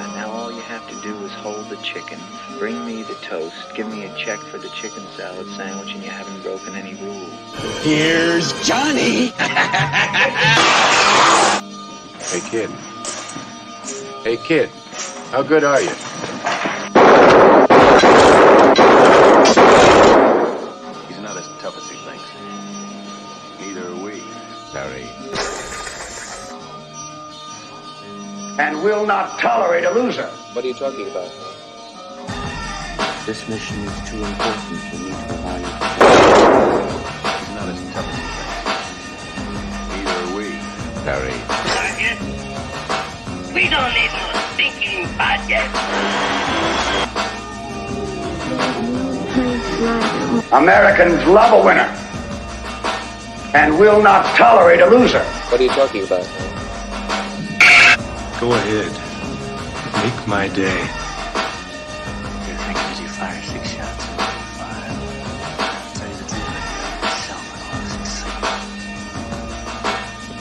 now all you have to do is hold the chicken, bring me the toast, give me a check for the chicken salad sandwich, and you haven't broken any rules. Here's Johnny! Hey, kid. Hey, kid. How good are you? He's not as tough as he thinks. Neither are we. Sorry. And will not tolerate a loser. What are you talking about? This mission is too important for me to allow you to He's not as tough as he thinks. Neither are we. Sorry. Sergeant, we don't need no stinking podcast. Americans love a winner. And will not tolerate a loser. What are you talking about? Go ahead. Make my day. Your fingers, you fire 6 shots and 5. Tell you the truth, I got myself when I was insane.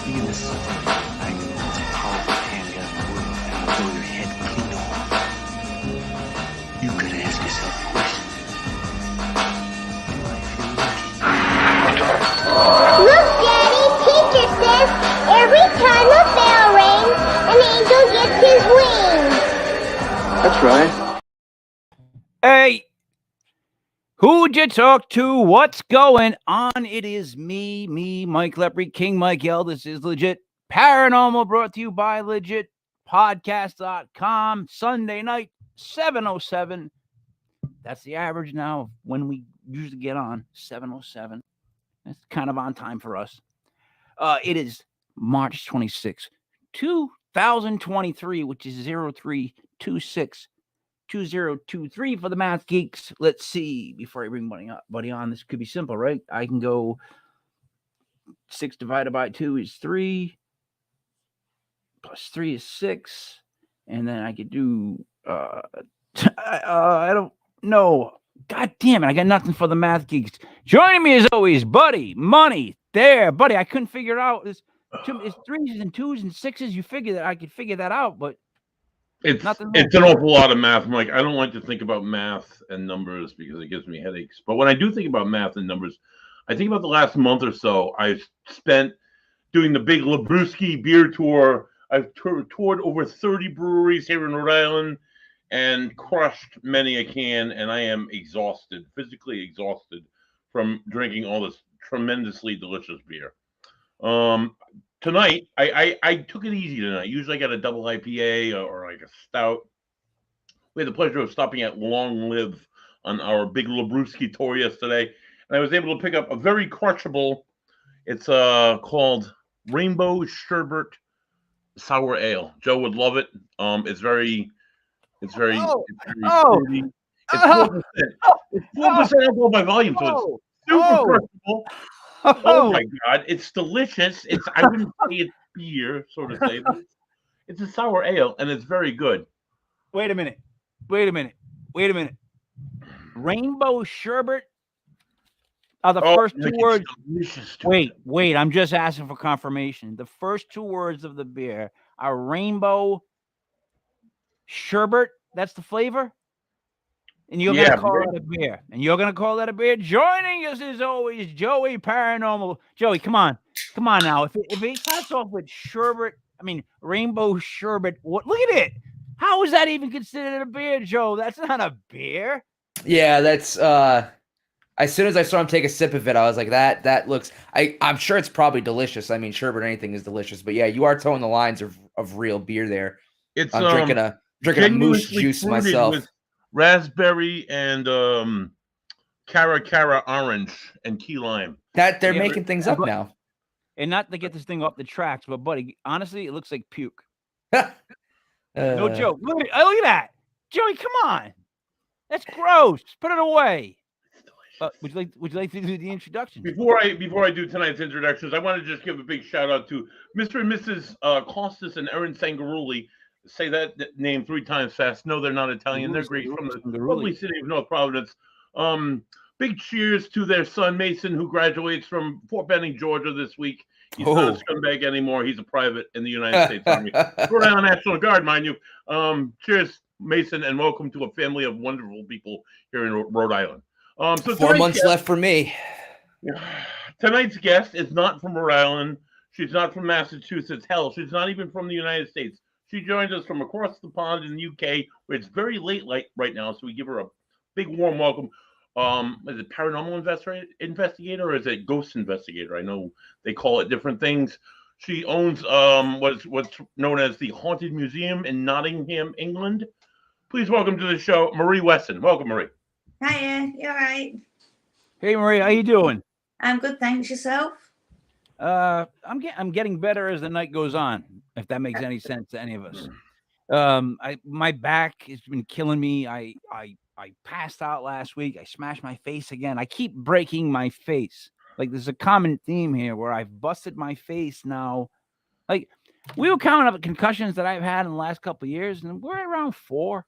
You give this something, I can the most powerful handgun in the world, and I'll blow your head clean off. You could ask yourself a question. Do I feel lucky? Look, Daddy, teacher says every time a bell rings, an angel gets his wings. That's right. Hey, who'd you talk to? What's going on? It is me, Mike Lepre, King Mike L. This is Legit Paranormal, brought to you by LegitPodcast.com. Sunday night, 7:07. That's the average now of when we usually get on, 7:07. It's kind of on time for us. It is March 26, 2023, which is 03262023 for the math geeks. Let's see, before I bring buddy on, this could be simple, right? I can go 6 divided by 2 is 3, plus 3 is 6, and then I could do, I don't know. God damn it, I got nothing for the math geeks. Joining me as always, Buddy Money. There, Buddy, I couldn't figure it out. It's 3s and 2s and 6s. You figure that I could figure that out, but it's nothing an awful lot of math, Mike. I don't like to think about math and numbers because it gives me headaches. But when I do think about math and numbers, I think about the last month or so I've spent doing the big Labruski beer tour. I've toured over 30 breweries here in Rhode Island and crushed many a can, and I am exhausted, physically exhausted from drinking all this tremendously delicious beer. Tonight, I took it easy tonight. Usually I got a double IPA or like a stout. We had the pleasure of stopping at Long Live on our big Labruski tour yesterday, and I was able to pick up a very crushable, it's called Rainbow Sherbet Sour Ale. Joe would love it. It's very fruity. It's 4%. It's 4% alcohol by volume, so it's super crushable. Oh my God, it's delicious. I wouldn't say it's beer, so to say, but it's a sour ale, and it's very good. Wait a minute. Rainbow sherbet are the first 2 words. Wait, I'm just asking for confirmation. The first 2 words of the beer are rainbow sherbet. That's the flavor? And you're going to call that a beer. Joining us as always, Joey Paranormal. Joey, come on now. If it starts off with sherbet, rainbow sherbet. Look at it. How is that even considered a beer, Joe? That's not a beer. Yeah, that's as soon as I saw him take a sip of it, I was like, that looks I'm sure it's probably delicious. I mean, sherbet or anything is delicious, but yeah, you are towing the lines of real beer there. I'm drinking a moose juice myself. With raspberry and cara orange and key lime. That they're making things up now. And not to get this thing off the tracks, but buddy, honestly, it looks like puke. No joke. Look at that. Joey, come on. That's gross. Put it away. Would you like to do the introduction? Before I do tonight's introductions, I want to just give a big shout out to Mr. and Mrs. Costas and Erin Sangarulli. Say that name 3 times fast. No, they're not Italian. They're great from the lovely city of North Providence. Big cheers to their son Mason, who graduates from Fort Benning, Georgia this week. He's not a scumbag anymore. He's a private in the United States Army. Rhode Island National Guard, mind you. Cheers, Mason, and welcome to a family of wonderful people here in Rhode Island. So 4 months left for me. Tonight's guest is not from Rhode Island. She's not from Massachusetts. Hell, she's not even from the United States. She joins us from across the pond in the UK, where it's very late right now, so we give her a big warm welcome. Is it paranormal investigator or is it ghost investigator? I know they call it different things. She owns what's known as the Haunted Museum in Nottingham, England. Please welcome to the show, Marie Wesson. Welcome, Marie. Hiya, you all right? Hey, Marie, how you doing? I'm good, thanks. Yourself? I'm getting better as the night goes on, if that makes any sense to any of us. My back has been killing me. I passed out last week. I smashed my face again. I keep breaking my face. Like there's a common theme here where I've busted my face now. Like we were counting up the concussions that I've had in the last couple of years, and we're around 4.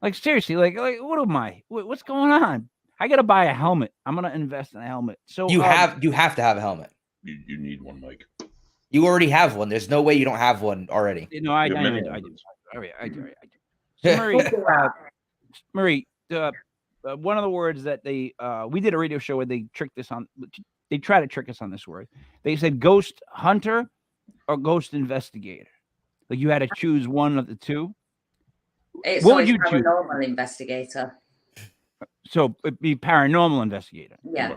Like seriously, like what am I? What's going on? I gotta buy a helmet. I'm gonna invest in a helmet. So you have to have a helmet. You need one, Mike. You already have one. There's no way you don't have one already. No, I do. I do. So Marie, one of the words that we did a radio show where they tricked us on. They try to trick us on this word. They said ghost hunter or ghost investigator. Like you had to choose one of the two. What would you choose? Paranormal investigator. So it'd be paranormal investigator. Yeah.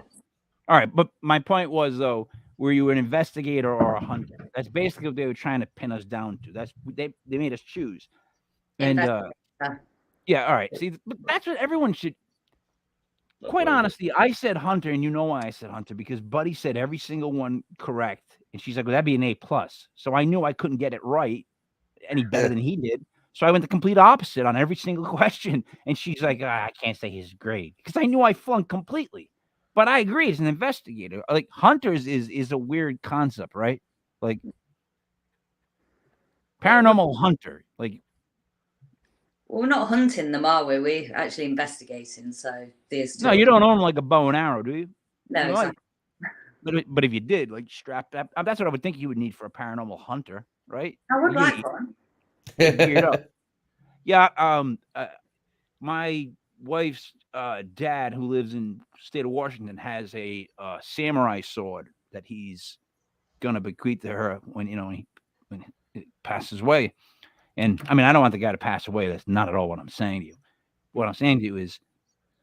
All right, but my point was though, were you an investigator or a hunter? That's basically what they were trying to pin us down to. They made us choose. And yeah, all right. See, but that's what everyone should. Quite honestly, I said hunter, and you know why I said hunter, because Buddy said every single one correct, and she's like, "Well, that'd be an A+." So I knew I couldn't get it right any better than he did. So I went the complete opposite on every single question. And she's like, I can't say his grade because I knew I flunked completely. But I agree, as an investigator, like hunters is a weird concept, right? Like paranormal hunter, like. Well, we're not hunting them, are we? We're actually investigating. So there's no, you don't own like a bow and arrow, do you? No, you know, exactly. But if you did, like strapped up, that's what I would think you would need for a paranormal hunter, right? I would like one. Yeah, my wife's dad, who lives in the state of Washington, has a samurai sword that he's gonna bequeath to her when he passes away. And I mean, I don't want the guy to pass away. That's not at all what I'm saying to you. What I'm saying to you is,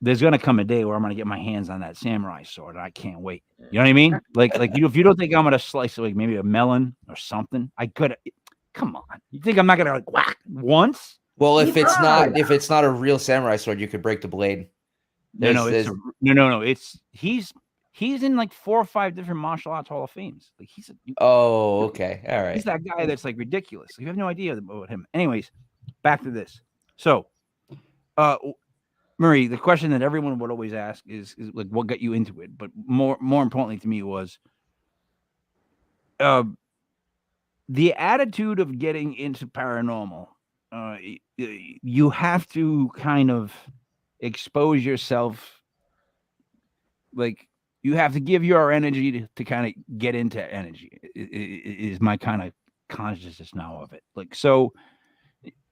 there's gonna come a day where I'm gonna get my hands on that samurai sword, and I can't wait. You know what I mean? Like if you don't think I'm gonna slice like maybe a melon or something, I could. Come on, you think I'm not gonna like whack once? Well, if it's not a real samurai sword, you could break the blade. No. It's he's in like 4 or 5 different martial arts Hall of Fames. Like okay, all right. He's that guy that's like ridiculous. You have no idea about him. Anyways, back to this. So, Marie, the question that everyone would always ask is like, what got you into it? But more importantly to me was, the attitude of getting into paranormal. You have to kind of expose yourself. Like you have to give your energy to kind of get into energy. Is my kind of consciousness now of it. Like so,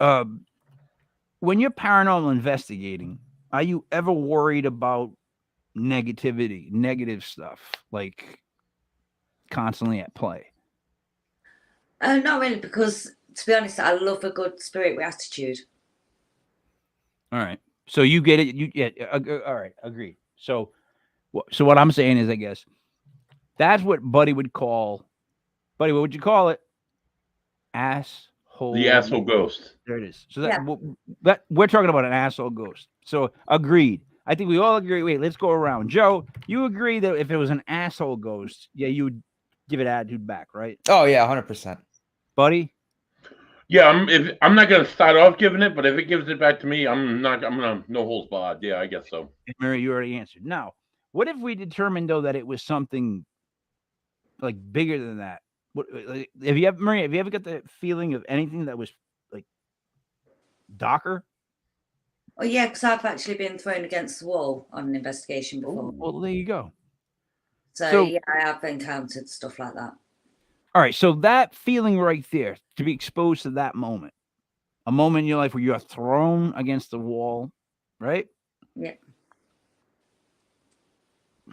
when you're paranormal investigating, are you ever worried about negativity, negative stuff, like constantly at play? Not really, because to be honest, I love a good spirit with attitude. All right. So you get it. All right. Agreed. So what I'm saying is, I guess that's what Buddy would call. Buddy, what would you call it? Asshole. The asshole ghost. There it is. So that we're talking about an asshole ghost. So agreed. I think we all agree. Wait, let's go around. Joe, you agree that if it was an asshole ghost, yeah, you would give it attitude back, right? Oh yeah, 100%. Buddy? Yeah, I'm not gonna start off giving it, but if it gives it back to me, I'm gonna no holds barred. Yeah, I guess so. Mary, you already answered. Now, what if we determined though that it was something like bigger than that? What have you ever got the feeling of anything that was like darker? Oh yeah, because I've actually been thrown against the wall on an investigation before. Well, there you go. So yeah, I have encountered stuff like that. All right, so that feeling right there, to be exposed to that moment, a moment in your life where you are thrown against the wall, right? Yeah.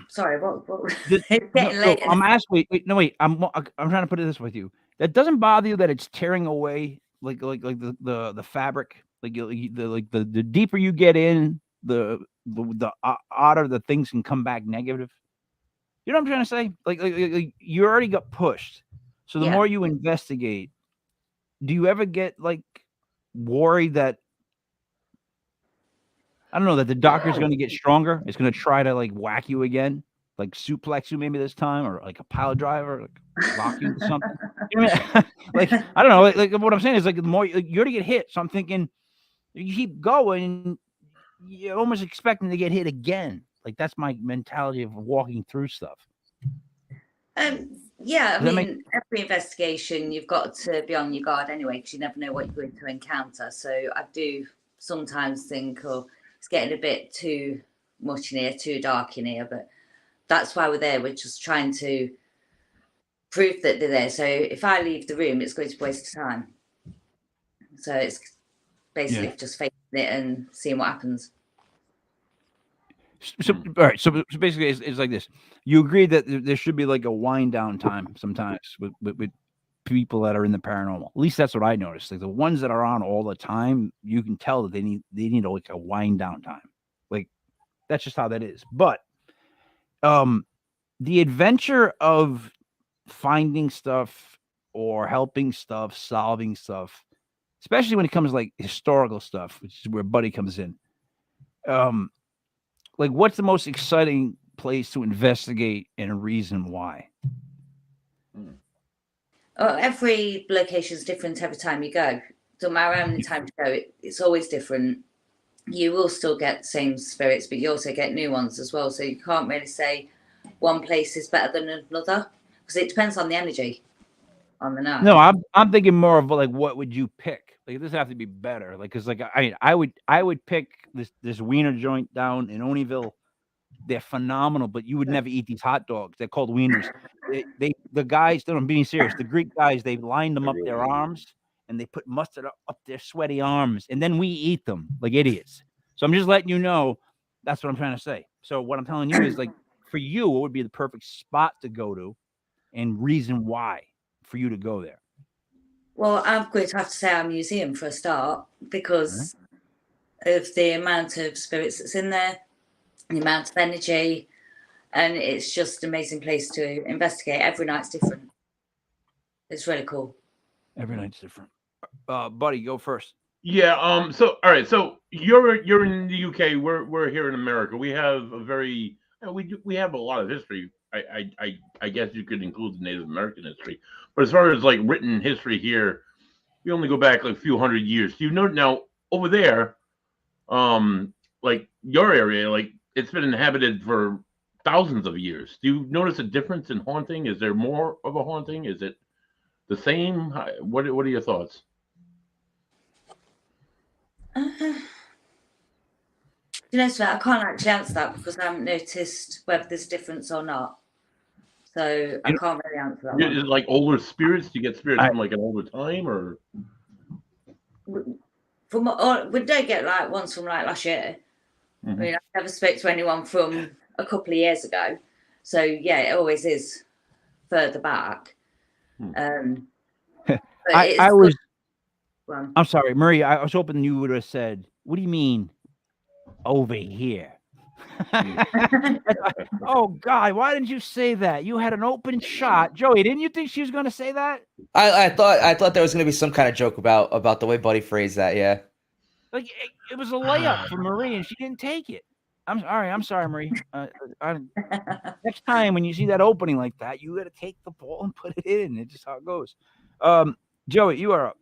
Sorry, what? This, It's getting late. I'm asking. Wait. I'm trying to put it this with you. That doesn't bother you that it's tearing away like the fabric, the deeper you get in, the odder the things can come back negative. You know what I'm trying to say? Like you already got pushed. So the more you investigate, do you ever get like worried that I don't know that the doctor's going to get stronger? It's going to try to like whack you again, like suplex you maybe this time, or like a pile driver, like lock you into something. You know what I mean? Like I don't know. Like what I'm saying is like the more you already get hit, so I'm thinking you keep going, you're almost expecting to get hit again. Like that's my mentality of walking through stuff. Yeah, I mean, every investigation you've got to be on your guard anyway, because you never know what you're going to encounter. So I do sometimes think, oh, it's getting a bit too much in here, too dark in here, but that's why we're there. We're just trying to prove that they're there. So if I leave the room, it's going to be a waste of time. So it's basically just facing it and seeing what happens. So all right, so basically it's like this. You agree that there should be like a wind down time sometimes with people that are in the paranormal. At least that's what I noticed. Like the ones that are on all the time, you can tell that they need like a wind down time. Like that's just how that is. But the adventure of finding stuff or helping stuff, solving stuff, especially when it comes to like historical stuff, which is where Buddy comes in. Like what's the most exciting place to investigate and a reason why? Every location is different every time you go. Doesn't matter how many times you go, it's always different. You will still get the same spirits, but you also get new ones as well. So you can't really say one place is better than another because it depends on the energy on the night. No, I'm thinking more of like what would you pick? Like this have to be better. Like because like I would pick this wiener joint down in Oneyville. They're phenomenal, but you would never eat these hot dogs. They're called wieners. The guys, I'm being serious. The Greek guys, they lined them up their arms and they put mustard up their sweaty arms, and then we eat them like idiots. So I'm just letting you know that's what I'm trying to say. So what I'm telling you is like for you, what would be the perfect spot to go to, and reason why for you to go there? Well, I'm going to have to say our museum for a start because of the amount of spirits that's in there, the amount of energy, and it's just an amazing place to investigate. Every night's different. It's really cool. Every night's different. Buddy, go first. Yeah. So all right. So you're in the UK. We're here in America. We have a very we have a lot of history. I guess you could include the Native American history, but as far as like written history here, we only go back like a few hundred years. Do you know now over there, like your area, like it's been inhabited for thousands of years. Do you notice a difference in haunting? Is there more of a haunting? Is it the same? What are your thoughts? You know, I can't actually answer that because I haven't noticed whether there's a difference or not. So I can't really answer that. Is it like older spirits? Do you get spirits from like an older time, or we don't get like ones from like last year. I mean, I never spoke to anyone from a couple of years ago. So yeah, it always is further back. I'm sorry, Marie. I was hoping you would have said, "What do you mean over here?" Oh God, why didn't you say that? You had an open shot, Joey. Didn't you think she was going to say that? I thought there was going to be some kind of joke about the way Buddy phrased that. Yeah, like it was a layup for Marie, and she didn't take it. I'm sorry, Marie. Next time when you see that opening like that, you got to take the ball and put it in. It's just how it goes. Joey, you are up.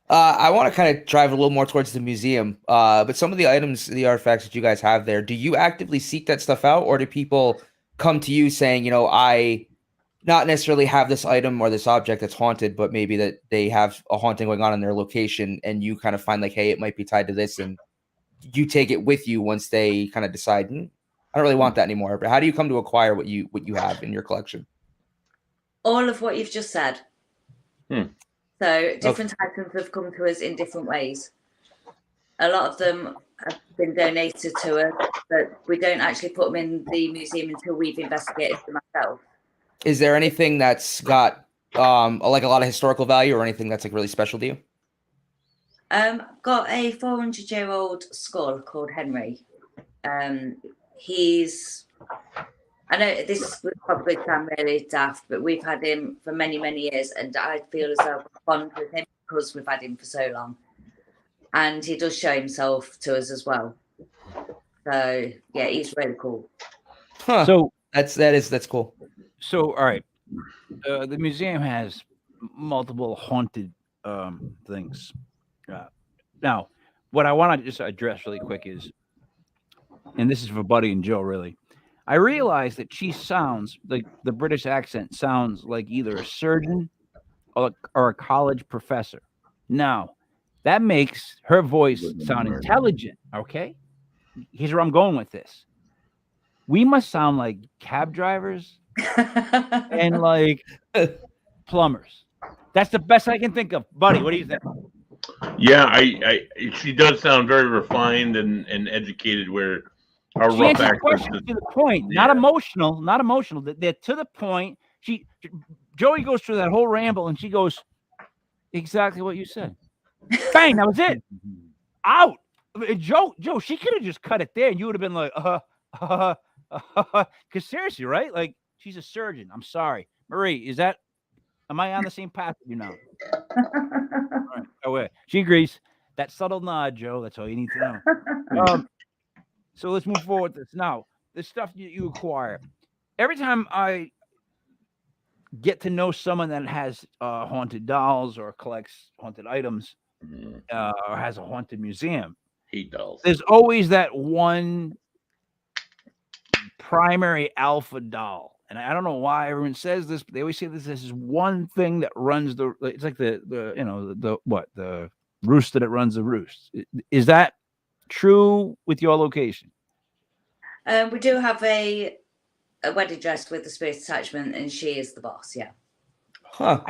I want to kind of drive a little more towards the museum, but some of the items, the artifacts that you guys have there, do you actively seek that stuff out, or do people come to you saying, you know, I not necessarily have this item or this object that's haunted, but maybe that they have a haunting going on in their location, and you kind of find like, hey, it might be tied to this, and you take it with you once they kind of decide, I don't really want that anymore. But how do you come to acquire what you have in your collection? All of what you've just said. So different Okay. items have come to us in different ways. A lot of them have been donated to us, but we don't actually put them in the museum until we've investigated them ourselves. Is there anything that's got like a lot of historical value or anything that's like really special to you? Got a 400-year-old skull called Henry. I know this would probably sound really daft, but we've had him for many, many years, and I feel as though we're bond with him because we've had him for so long. And he does show himself to us as well. So yeah, he's really cool. Huh. So that's cool. So all right, the museum has multiple haunted things. Now, what I want to just address really quick is, and this is for Buddy and Joe, really. I realize that she sounds like the British accent sounds like either a surgeon or a college professor. Now, that makes her voice sound intelligent. Okay, here's where I'm going with this. We must sound like cab drivers and like plumbers. That's the best I can think of. Buddy, what do you think? Yeah, she does sound very refined and educated. Where our she rough answers questions accent to the point, not emotional. They're to the point. Joey goes through that whole ramble, and she goes, "Exactly what you said." Bang! That was it. Out. Joe, she could have just cut it there, and you would have been like, because seriously, right? Like, she's a surgeon. I'm sorry, Marie. Am I on the same path with you now? All right. Oh wait, she agrees. That subtle nod, Joe. That's all you need to know. So let's move forward with this. Now, the stuff you acquire. Every time I get to know someone that has haunted dolls or collects haunted items or has a haunted museum, there's always that one primary alpha doll. And I don't know why everyone says this, but they always say this is one thing that runs it's like the rooster that runs the roost. Is that true with your location? We do have a wedding dress with the spirit attachment, and she is the boss. Yeah. Huh.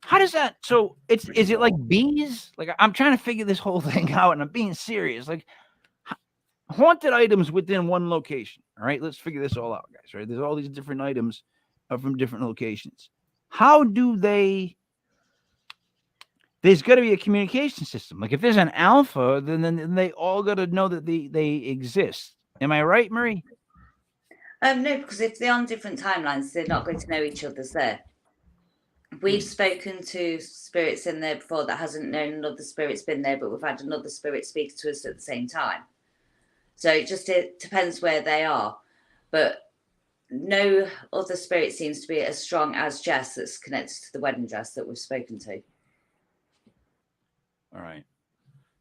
How does that? So is it like bees? Like, I'm trying to figure this whole thing out, and I'm being serious. Like, haunted items within one location. All right, let's figure this all out, guys. Right, there's all these different items from different locations. How do they? There's got to be a communication system. Like, if there's an alpha, then they all got to know that they exist. Am I right, Marie? No, because if they're on different timelines, they're not going to know each other's there. We've spoken to spirits in there before that hasn't known another spirit's been there, but we've had another spirit speak to us at the same time. So it depends where they are. But no other spirit seems to be as strong as Jess that's connected to the wedding dress that we've spoken to. All right.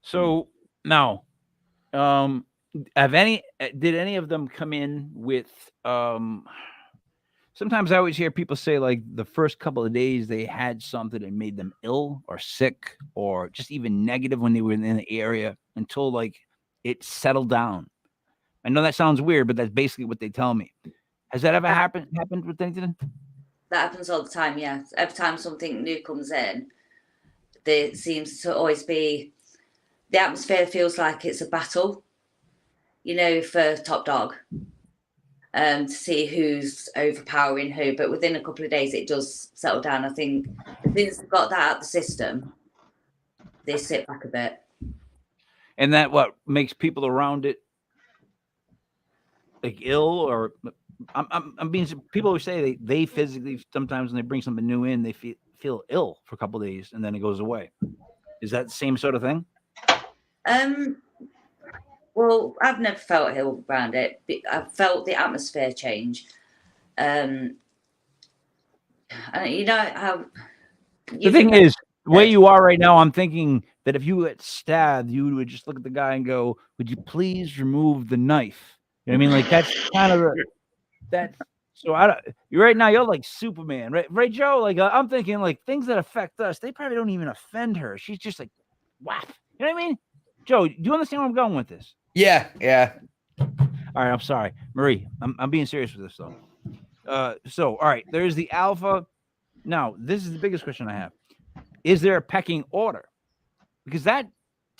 So now, did any of them come in with sometimes I always hear people say, like, the first couple of days they had something that made them ill or sick or just even negative when they were in the area until, like, it settled down. I know that sounds weird, but that's basically what they tell me. Has that ever happened with anything? That happens all the time, yeah. Every time something new comes in, there seems to always be, the atmosphere feels like it's a battle, for top dog, to see who's overpowering who. But within a couple of days, it does settle down. I think as soon as they've got that out of the system, they sit back a bit. And that what makes people around it like ill, or I'm being, people always say they physically, sometimes when they bring something new in, they feel ill for a couple of days and then it goes away. Is that the same sort of thing? Well, I've never felt ill around it. I've felt the atmosphere change. And you know how the thing is, the way you are right now, I'm thinking that if you get stabbed, you would just look at the guy and go, "Would you please remove the knife?" You know what I mean? Like, that's kind of that's so. You right now, you're like Superman, right, Joe? Like, I'm thinking, like, things that affect us, they probably don't even offend her. She's just like, whap. You know what I mean? Joe, do you understand where I'm going with this? Yeah. All right, I'm sorry, Marie. I'm being serious with this though. So all right, there's the alpha. Now, this is the biggest question I have: is there a pecking order? Because that,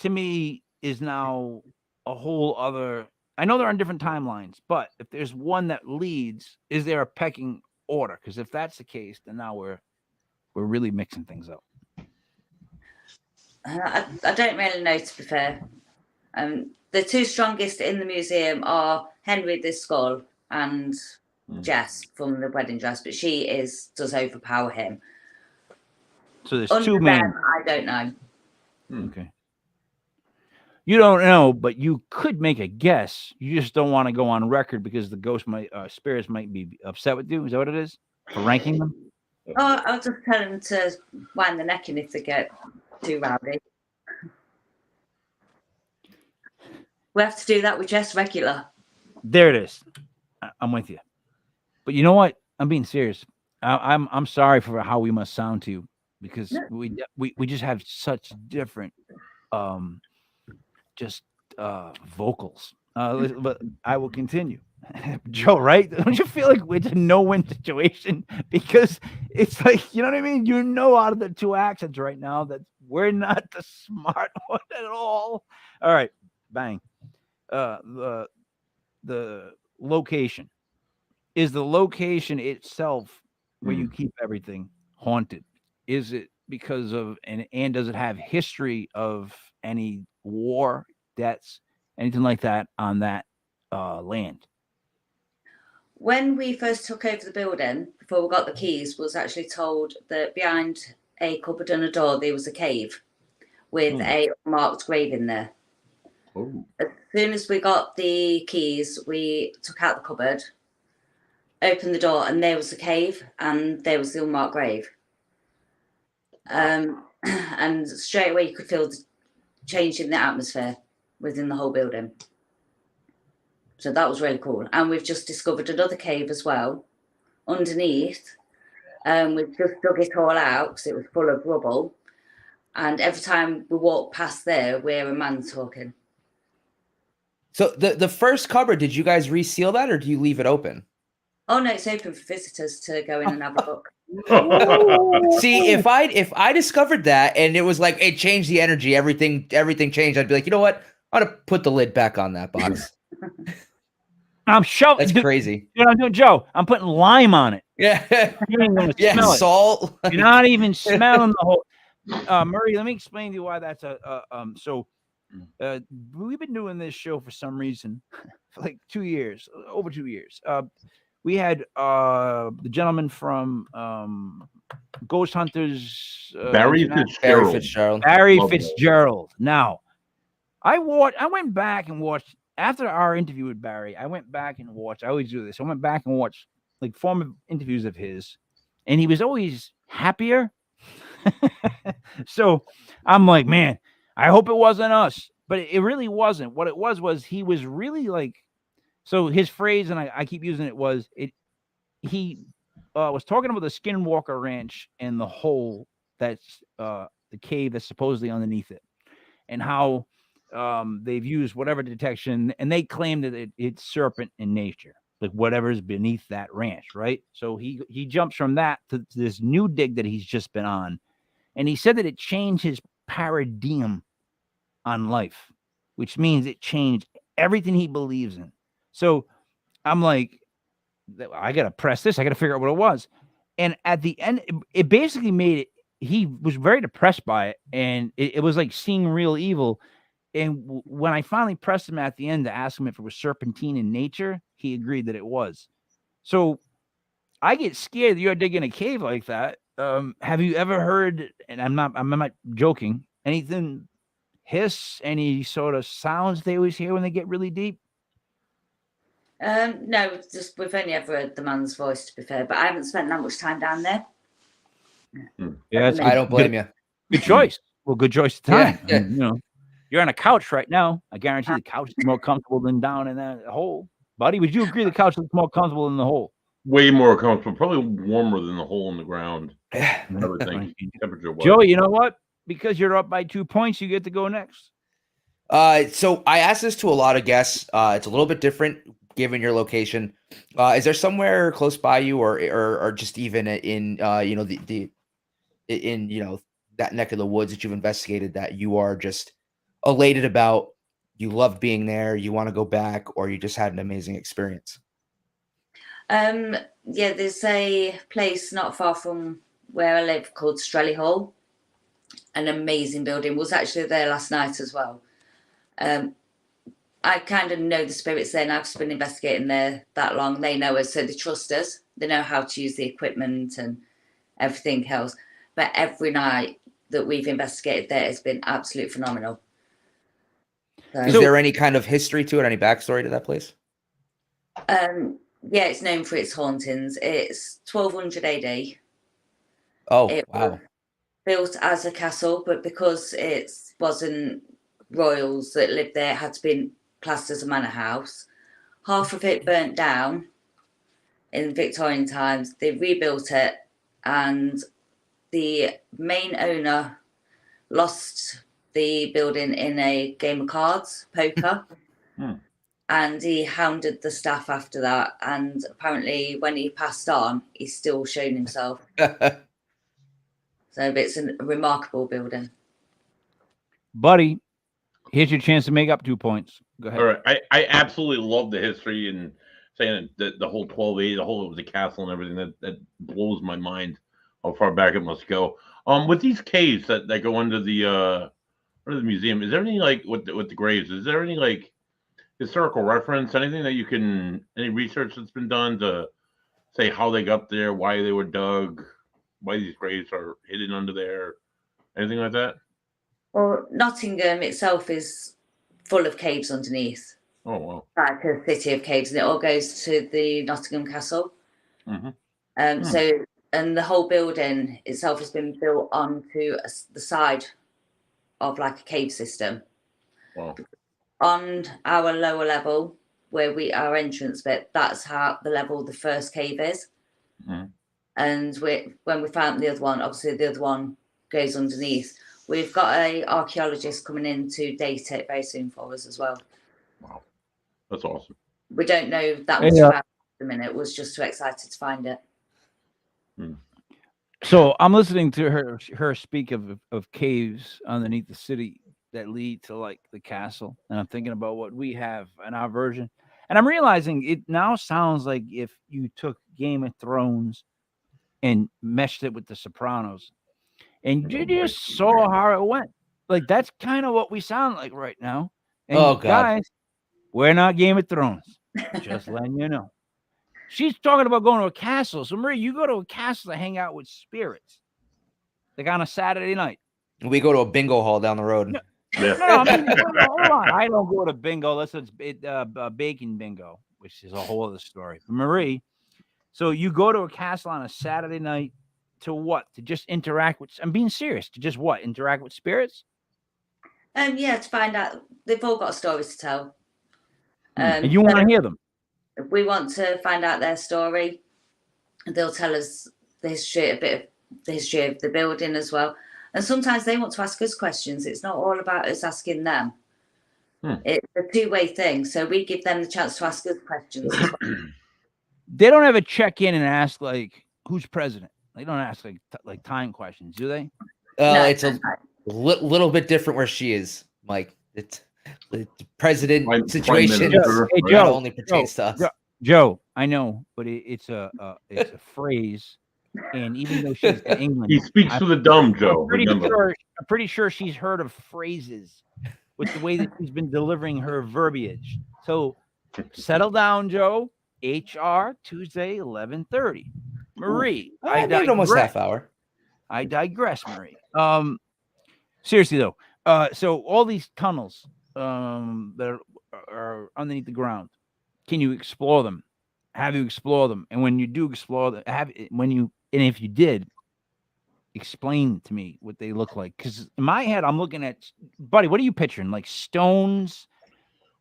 to me, is now a whole other. I know they're on different timelines, but if there's one that leads, is there a pecking order? Because if that's the case, then now we're really mixing things up. I don't really know, to be fair. The two strongest in the museum are Henry the Skull and Jess from the wedding dress, but she does overpower him. So there's Under two them, main. I don't know. Okay. You don't know, but you could make a guess. You just don't want to go on record because the ghost spirits might be upset with you. Is that what it is for ranking them? Oh, I'll just tell them to wind the neck in if they get too rowdy. We have to do that with Jess regular. There it is. I'm with you. But you know what? I'm being serious. I'm sorry for how we must sound to you because we just have such different vocals. But I will continue. Joe, right? Don't you feel like it's a no-win situation? Because it's like, you know what I mean? You know, out of the two accents right now that we're not the smart one at all. All right, bang. The location. Is the location itself where you keep everything haunted? Is it because of and does it have history of any war, deaths, anything like that on that land? When we first took over the building, before we got the keys, was actually told that behind a cupboard and a door there was a cave with a marked grave in there. Oh. As soon as we got the keys, we took out the cupboard, opened the door, and there was the cave and there was the unmarked grave. And straight away you could feel the change in the atmosphere within the whole building. So that was really cool. And we've just discovered another cave as well underneath. We've just dug it all out because it was full of rubble. And every time we walk past there, we hear a man talking. So the first cupboard, did you guys reseal that or do you leave it open? Oh no, it's open for visitors to go in and have a look. See, if I discovered that and it was like it changed the energy, everything changed, I'd be like, you know what? I'm gonna put the lid back on that box. I'm shoving. That's crazy. You know what I'm doing, Joe? I'm putting lime on it. Yeah. You ain't gonna Yeah, smell salt. It. You're not even smelling the whole. Murray, let me explain to you why that's So we've been doing this show for some reason for like 2 years, over 2 years. We had the gentleman from Ghost Hunters, Barry Fitzgerald. Barry Fitzgerald. Now, I went back and watched after our interview with Barry. I went back and watched. I always do this. I went back and watched like former interviews of his, and he was always happier. So I'm like, man, I hope it wasn't us, but it really wasn't. What it was he was really like. So his phrase, and I keep using it, was he was talking about the Skinwalker Ranch and the hole that's the cave that's supposedly underneath it, and how they've used whatever detection, and they claim that it's serpent in nature, like whatever's beneath that ranch, right? So he jumps from that to this new dig that he's just been on, and he said that it changed his paradigm on life, which means it changed everything he believes in. So I'm like, I got to press this. I got to figure out what it was. And at the end, it basically made it, he was very depressed by it. And it was like seeing real evil. And when I finally pressed him at the end to ask him if it was serpentine in nature, he agreed that it was. So I get scared that you're digging a cave like that. Have you ever heard, and I'm not joking, anything hiss, any sort of sounds they always hear when they get really deep? No, just we've only ever heard the man's voice, to be fair, but I haven't spent that much time down there. Yeah, I don't blame you. Good choice. Well, good choice of time. Yeah. I mean, you know, you're on a couch right now. I guarantee the couch is more comfortable than down in that hole. Buddy, would you agree the couch is more comfortable than the hole? Way more comfortable, probably warmer than the hole in the ground. Everything. Temperature-wise. Joey, you know what? Because you're up by 2 points, you get to go next. So I asked this to a lot of guests. It's a little bit different. given your location, is there somewhere close by you, or just even in in that neck of the woods that you've investigated that you are just elated about? You love being there. You want to go back, or you just had an amazing experience? Yeah, there's a place not far from where I live called Strelly Hall. An amazing building. Was actually there last night as well. I kind of know the spirits there, and I've been investigating there that long. They know us, so they trust us. They know how to use the equipment and everything else. But every night that we've investigated there has been absolutely phenomenal. Is there any kind of history to it? Any backstory to that place? Yeah, it's known for its hauntings. It's 1200 AD. Oh, it wow. was built as a castle, but because it wasn't royals that lived there, it had to be classed as a manor house. Half of it burnt down in Victorian times. They rebuilt it, and the main owner lost the building in a game of cards, poker. And he hounded the staff after that. And apparently when he passed on, he's still shown himself. So it's a remarkable building. Buddy, here's your chance to make up 2 points. Go ahead. All right. I absolutely love the history and saying that the whole 1280, the whole of the castle and everything. That blows my mind how far back it must go. With these caves that go under the museum, is there any like with the graves? Is there any like historical reference? Anything that you can, any research that's been done to say how they got there, why they were dug, why these graves are hidden under there, anything like that? Well, Nottingham itself is full of caves underneath. Oh, wow. Like a city of caves, and it all goes to the Nottingham Castle. So, and the whole building itself has been built onto the side of like a cave system. Wow. On our lower level, where our entrance bit, that's how the level the first cave is. And when we found the other one, obviously the other one goes underneath. We've got an archaeologist coming in to date it very soon for us as well. Wow, that's awesome. We don't know that much about it at the minute. Was just too excited to find it. So I'm listening to her speak of caves underneath the city that lead to like the castle, and I'm thinking about what we have in our version, and I'm realizing it now sounds like if you took Game of Thrones and meshed it with The Sopranos, and you just saw how it went. Like that's kind of what we sound like right now. And Oh, God. guys, we're not Game of Thrones. Just letting you know. She's talking about going to a castle. So Marie, you go to a castle to hang out with spirits, like on a Saturday night. We go to a bingo hall down the road. No, I mean, hold on. I don't go to bingo unless it's bacon bingo, which is a whole other story. But Marie, so you go to a castle on a Saturday night to what? To just interact with? I'm being serious. To just what? Interact with spirits? Yeah, to find out. They've all got stories to tell. And you want to hear them? We want to find out their story. They'll tell us the history, a bit of the history of the building as well. And sometimes they want to ask us questions. It's not all about us asking them. It's a two-way thing. So we give them the chance to ask us questions as well. They don't ever check in and ask like, who's president? They don't ask like time questions, do they? No, It's a little bit different where she is, Mike. It's the president situation. Hey, Joe, only pertains to us. Joe, I know, but it's a phrase, and even though she's in England, he speaks to the dumb, Joe. I'm pretty sure she's heard of phrases with the way that she's been delivering her verbiage. So settle down, Joe. HR Tuesday 11:30. Marie, I digress. Almost half hour. I digress, Marie. Seriously though, so all these tunnels that are underneath the ground, can you explore them? Have you explored them? And when you do explore them, if you did, explain to me what they look like. Because in my head, I'm looking at, buddy, what are you picturing? Like stones,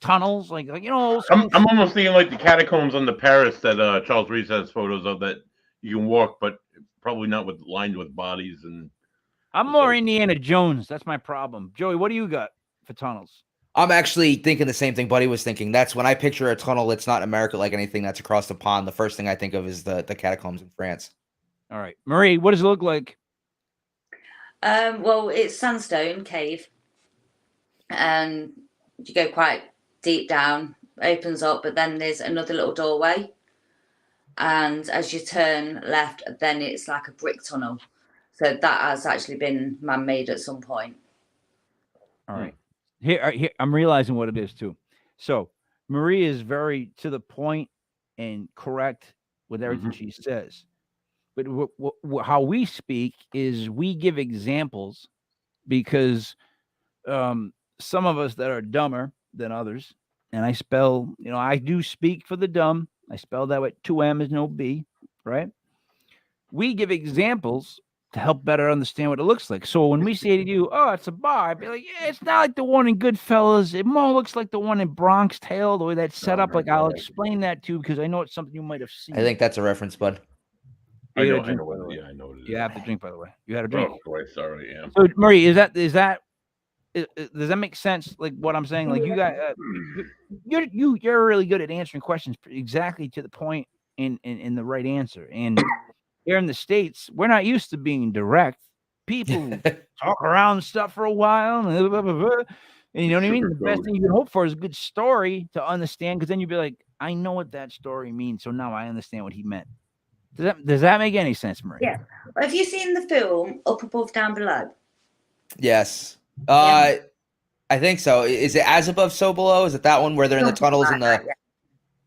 tunnels, like I'm almost thinking like the catacombs on the Paris that Charles Reese has photos of, that you can walk, but probably not lined with bodies. And I'm more Indiana Jones. That's my problem. Joey, what do you got for tunnels? I'm actually thinking the same thing Buddy was thinking. That's when I picture a tunnel that's not in America like anything that's across the pond. The first thing I think of is the catacombs in France. All right. Marie, what does it look like? Well, it's sandstone cave, and you go quite deep down, opens up, but then there's another little doorway, and as you turn left, then it's like a brick tunnel. So that has actually been man-made at some point. All right. Here, I'm realizing what it is too. So Marie is very to the point and correct with everything she says. But how we speak is we give examples because some of us that are dumber than others, and I spell, I do speak for the dumb. I spell that with 2 M's, no B, right? We give examples to help better understand what it looks like. So when we say to you, oh, it's a bar, I'd be like, yeah, it's not like the one in Goodfellas. It more looks like the one in Bronx Tale, the way that's set up. Like, I'll explain that to you because I know it's something you might have seen. I think that's a reference, Bud. I know what it is. You have to drink, by the way. You had to drink. Oh, Christ, sorry, yeah. So, Marie, does that make sense? Like what I'm saying? Like you got, you're really good at answering questions exactly to the point in the right answer. And here in the States, we're not used to being direct. People talk around stuff for a while, and you know what I mean? The best thing you can hope for is a good story to understand, because then you'd be like, I know what that story means, so now I understand what he meant. Does that make any sense, Marie? Yeah. Have you seen the film Up Above, Down Below? Yes. I think so. Is it As Above, So Below? Is it that one where they're in the tunnels and the...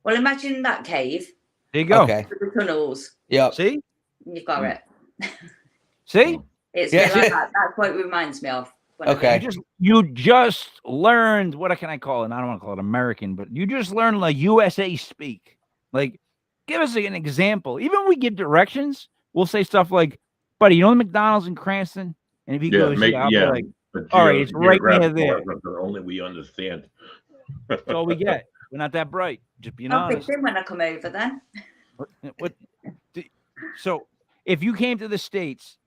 Well, imagine that cave. There you go. Okay. With the tunnels. Yep. See? You've got it. See? It's like that. That's what it reminds me of. Okay. You just learned, what can I call it? I don't want to call it American, but you just learned like USA speak. Like, give us an example. Even when we give directions, we'll say stuff like, buddy, you know the McDonald's in Cranston? And if he goes, I'll be like, all right, it's right near there. Only we understand. That's all we get. We're not that bright. Just being honest. I'll when I come over then. So if you came to the States,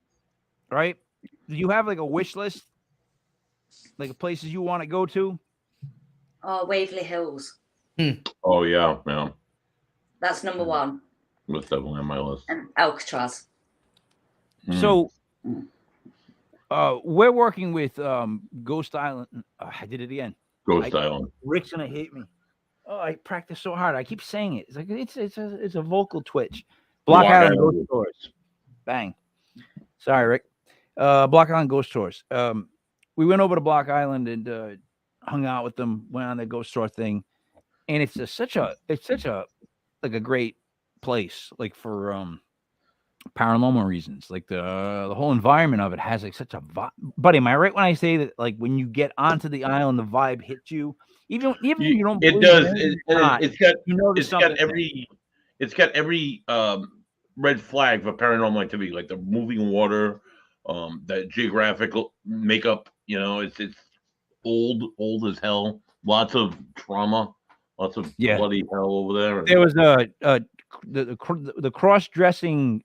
right, do you have like a wish list? Like places you want to go to? Oh, Waverly Hills. Oh, yeah. That's number one. That's definitely on my list. And Alcatraz. So we're working with Ghost Island. I did it again. Ghost Island. Rick's gonna hate me. Oh, I practice so hard. I keep saying it. It's like it's a vocal twitch. Block Island Ghost Tours. Bang. Sorry, Rick. Block Island Ghost Tours. We went over to Block Island and hung out with them. Went on the ghost tour thing, and it's such a like a great place, like for paranormal reasons. Like the whole environment of it has like such a vibe. Buddy, am I right when I say that? Like when you get onto the island, the vibe hits you. Even if you don't. It does. It's got every red flag for paranormal activity, like the moving water, that geographical makeup. It's old as hell. Lots of trauma. Lots of bloody hell over there. There was the cross-dressing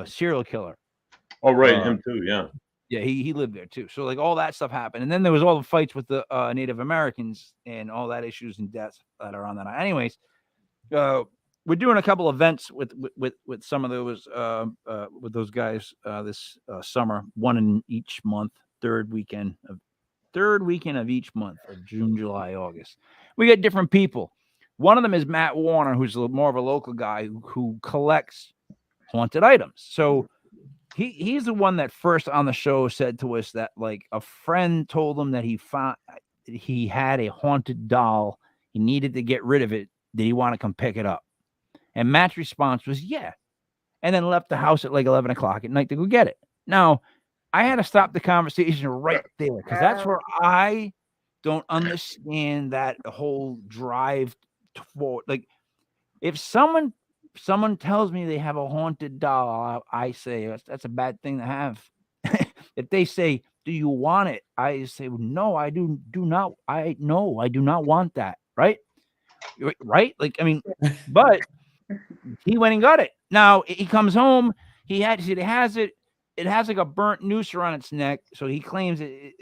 serial killer. Oh, right, him too. Yeah. Yeah, he lived there too. So like all that stuff happened, and then there was all the fights with the Native Americans and all that issues and deaths that are on that. Anyways, we're doing a couple events with some of those with those guys this summer. One in each month, third weekend of each month of June, July, August. We get different people. One of them is Matt Warner, who's more of a local guy who collects haunted items. So he's the one that first on the show said to us that like a friend told him that he had a haunted doll. He needed to get rid of it. Did he want to come pick it up? And Matt's response was, yeah. And then left the house at like 11 o'clock at night to go get it. Now, I had to stop the conversation right there because that's where I don't understand that whole drive toward. Like, if someone tells me they have a haunted doll, I say that's a bad thing to have. If they say, "Do you want it?" I say, "No, I do not. I do not want that." Right? Right? Like, I mean, but he went and got it. Now he comes home. He has it. it has like a burnt noose around its neck. So he claims I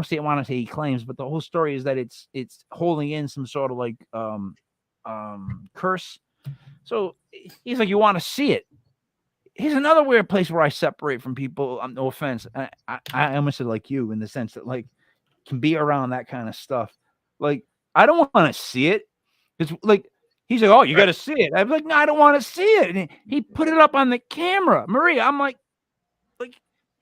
don't want to say he claims, but the whole story is that it's holding in some sort of like curse. So he's like, you want to see it? Here's another weird place where I separate from people. No offense, I almost said like you in the sense that like can be around that kind of stuff. Like I don't want to see it. It's like he's like, oh, you got to see it. I'm like, no, I don't want to see it. And he put it up on the camera, Maria. I'm like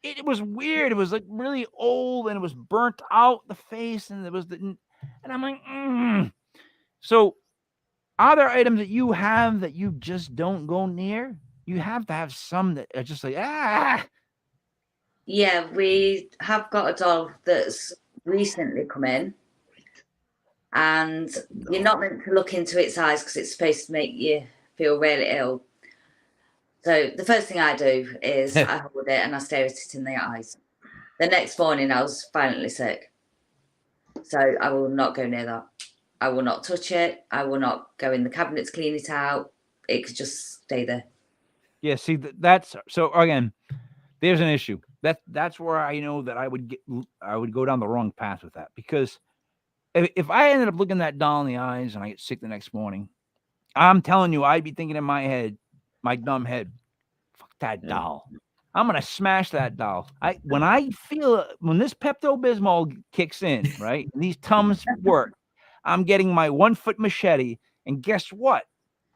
it was weird. It was like really old, and it was burnt out the face, and and I'm like, So, are there items that you have that you just don't go near? You have to have some that are just like Yeah, we have got a doll that's recently come in, and you're not meant to look into its eyes because it's supposed to make you feel really ill. So the first thing I do is I hold it and I stare at it in the eyes. The next morning I was violently sick. So I will not go near that. I will not touch it. I will not go in the cabinet to clean it out. It could just stay there. Yeah, see, that's so again, there's an issue. That's where I know that I would go down the wrong path with that, because if I ended up looking that doll in the eyes and I get sick the next morning, I'm telling you, I'd be thinking in my head, my dumb head, fuck that doll. I'm gonna smash that doll. When this Pepto-Bismol kicks in, right? And these Tums work. I'm getting my 1-foot machete, and guess what?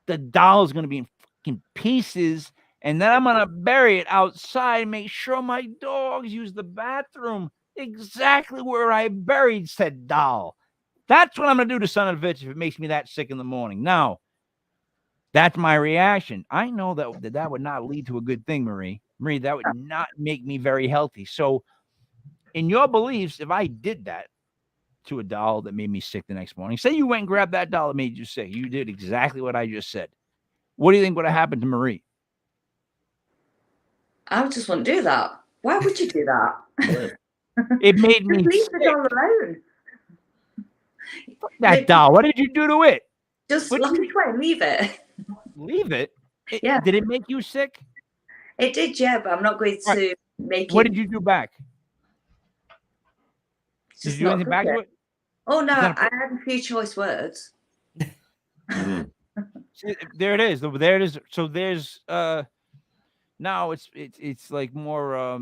The doll's gonna be in fucking pieces, and then I'm gonna bury it outside. Make sure my dogs use the bathroom exactly where I buried said doll. That's what I'm gonna do to son of a bitch if it makes me that sick in the morning. Now, that's my reaction. I know that would not lead to a good thing, Marie. Marie, that would not make me very healthy. So, in your beliefs, if I did that to a doll that made me sick the next morning, say you went and grabbed that doll that made you sick, you did exactly what I just said. What do you think would have happened to Marie? I just wouldn't do that. Why would you do that? It made me leave sick. the doll alone. That doll. What did you do to it? Just lock it away. Leave it. Leave it? Yeah. Did it make you sick? It did, yeah, but I'm not going to make it. What did you do back? Did you do anything back to it? Oh, no, I had a few choice words. See, there it is. There it is. So there's now it's like more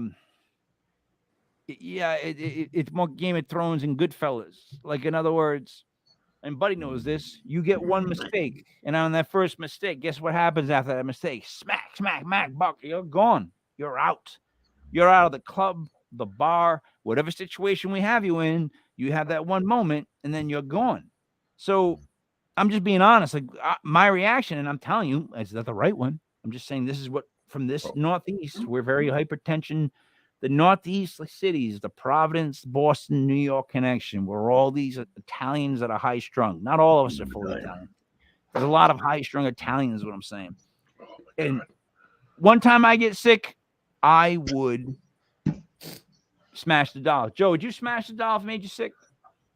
it's more Game of Thrones and Goodfellas. Like, in other words, and Buddy knows this, you get one mistake, and on that first mistake, guess what happens after that mistake? Smack, smack, smack, buck. You're gone. You're out. You're out of the club, the bar, whatever situation we have you in. You have that one moment, and then you're gone. So I'm just being honest. Like, my reaction, and I'm telling you, is that the right one? I'm just saying this is what, from this Northeast, we're very hypertension. The Northeast cities, the Providence, Boston, New York connection, where all these Italians that are high strung. Not all of us are fully Italian. There's a lot of high strung Italians, is what I'm saying. And one time I get sick, I would smash the doll. Joe, would you smash the doll if it made you sick?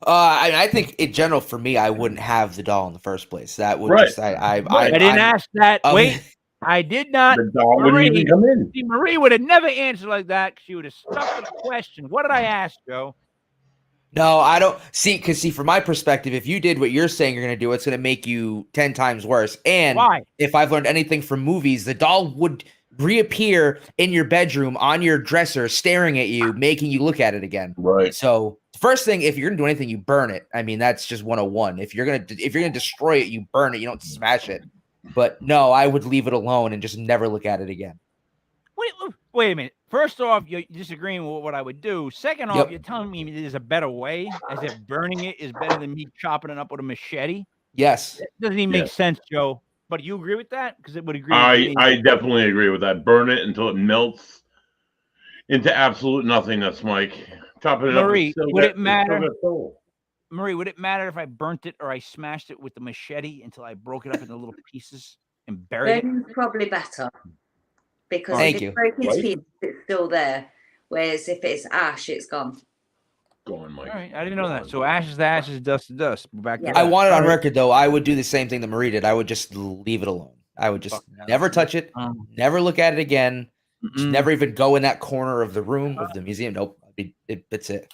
I think in general, for me, I wouldn't have the doll in the first place. That would just I didn't ask that. Wait. I did not. The doll wouldn't even come in. See, Marie would have never answered like that. She would have stuck to the question. What did I ask, Joe? No, I don't see. Because from my perspective, if you did what you're saying you're going to do, it's going to make you 10 times worse. And if I've learned anything from movies, the doll would reappear in your bedroom on your dresser, staring at you, making you look at it again. Right. So first thing, if you're going to do anything, you burn it. I mean, that's just 101. If you're going to destroy it, you burn it. You don't smash it. But no, I would leave it alone and just never look at it again. Wait a minute. First off, you're disagreeing with what I would do. Second off, you're telling me there's a better way, as if burning it is better than me chopping it up with a machete? Yes. It doesn't even make sense, Joe. But do you agree with that? Because it would agree I with me. definitely agree with that. Burn it until it melts into absolute nothingness, Mike. Chopping it Marie, up. would it matter? Marie, would it matter if I burnt it or I smashed it with the machete until I broke it up into little pieces and buried it? Probably better. Because if it's broken to pieces, it's still there. Whereas if it's ash, it's gone. Go on, Mike. All right, I didn't know that. So ashes to ashes, dust to dust. Back to I want it on record, though. I would do the same thing that Marie did. I would just leave it alone. I would just never touch it, never look at it again. Just never even go in that corner of the room of the museum. Nope. That's it.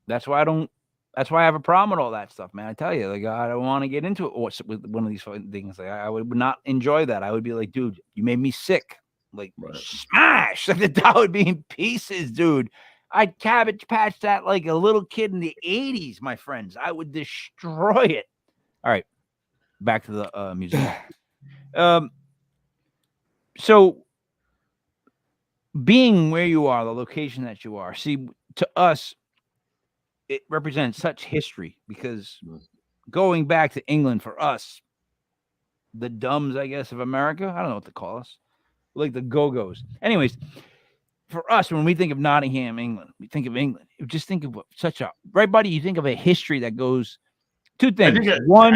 That's why I have a problem with all that stuff, man. I tell you, like, I don't want to get into it with one of these things. Like, I would not enjoy that. I would be like, dude, you made me sick. Like, smash! Like, that would be in pieces, dude. I'd Cabbage Patch that like a little kid in the 80s, my friends. I would destroy it. All right, back to the museum. So being where you are, the location that you are, see, to us, it represents such history because going back to England for us, the dumbs, I guess, of America, I don't know what to call us, like the go-go's. Anyways, for us, when we think of Nottingham, England, we think of England. You just think of such a, right, buddy? You think of a history that goes two things. I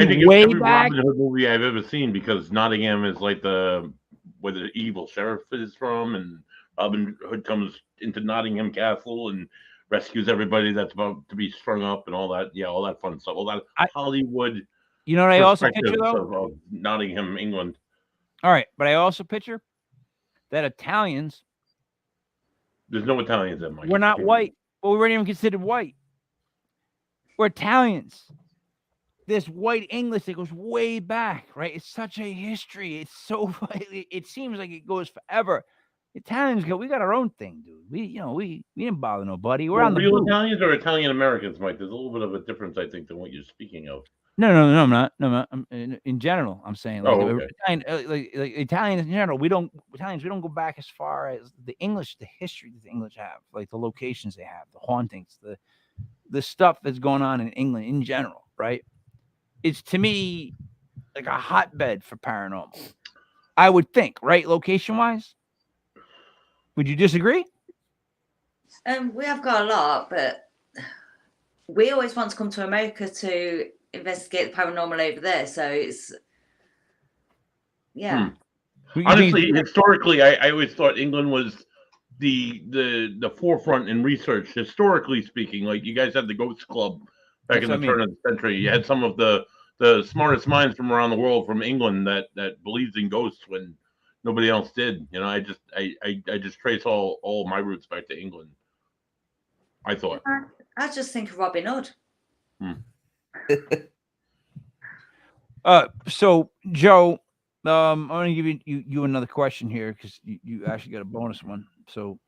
think way every back. Robin Hood movie I've ever seen, because Nottingham is like where the evil sheriff is from, and Robin Hood comes into Nottingham Castle and rescues everybody that's about to be strung up and all that. Yeah, all that fun stuff. All that Hollywood. You know what I also picture of Nottingham, England. All right, but I also picture that Italians. There's no Italians in my. We're not white. Well, we weren't even considered white. We're Italians. This white English that goes way back, right? It's such a history. It's so. It seems like it goes forever. Italians we got our own thing, dude. We didn't bother nobody. We're on the real blue. Italians or Italian Americans, Mike. There's a little bit of a difference, I think, than what you're speaking of. No, I'm not. No, I'm not. In general, I'm saying like, okay. Italian, like Italians in general. We don't go back as far as the English, the history that the English have, like the locations they have, the hauntings, the stuff that's going on in England in general, right? It's to me like a hotbed for paranormal. I would think, right, location wise. Would you disagree? We have got a lot, but we always want to come to America to investigate the paranormal over there. So it's, yeah. Honestly, historically, I always thought England was the forefront in research, historically speaking. Like, you guys had the Ghost Club back in the turn of the century. You had some of the smartest minds from around the world from England that believed in ghosts when nobody else did. I just trace all my roots back to England. I thought. I just think of Robin Hood. So Joe, I'm going to give you another question here because you actually got a bonus one. So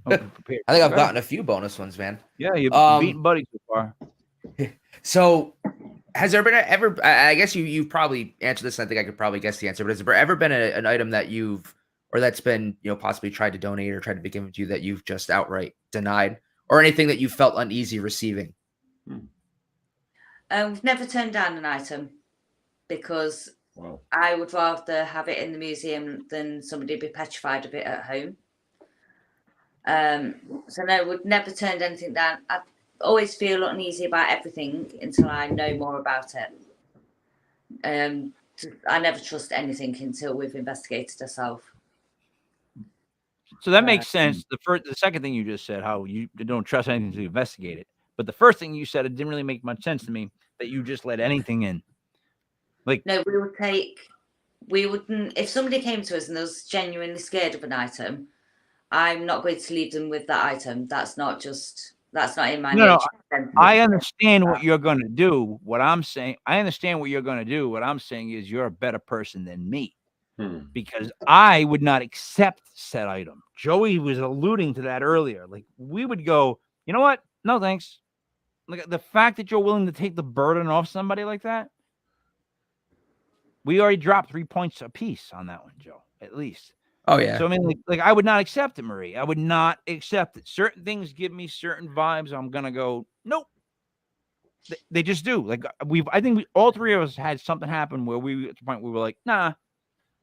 prepared. I think I've gotten a few bonus ones, man. Yeah, you've beaten Buddy so far. So, has there been ever? I guess you've probably answered this. And I think I could probably guess the answer. But has there ever been an item that that's been possibly tried to donate or tried to be given to you that you've just outright denied, or anything that you felt uneasy receiving? We've never turned down an item because I would rather have it in the museum than somebody be petrified of it at home. So no, we've never turned anything down. I always feel uneasy about everything until I know more about it. I never trust anything until we've investigated ourselves. So that makes sense. The second thing you just said, how you don't trust anything to investigate it. But the first thing you said, it didn't really make much sense to me that you just let anything in. Like, no, we wouldn't, if somebody came to us and was genuinely scared of an item, I'm not going to leave them with that item. That's not in my nature. I understand what you're going to do. What I'm saying, I understand what you're going to do. What I'm saying is you're a better person than me because I would not accept said item. Joey was alluding to that earlier. Like, we would go, you know what? No, thanks. Like, the fact that you're willing to take the burden off somebody like that, we already dropped 3 points apiece on that one, Joe, at least. Oh, yeah. So, I mean, like I would not accept it, Marie. I would not accept it. Certain things give me certain vibes. I'm going to go, nope. They just do. Like, I think all three of us had something happen where we, at the point, we were like, nah,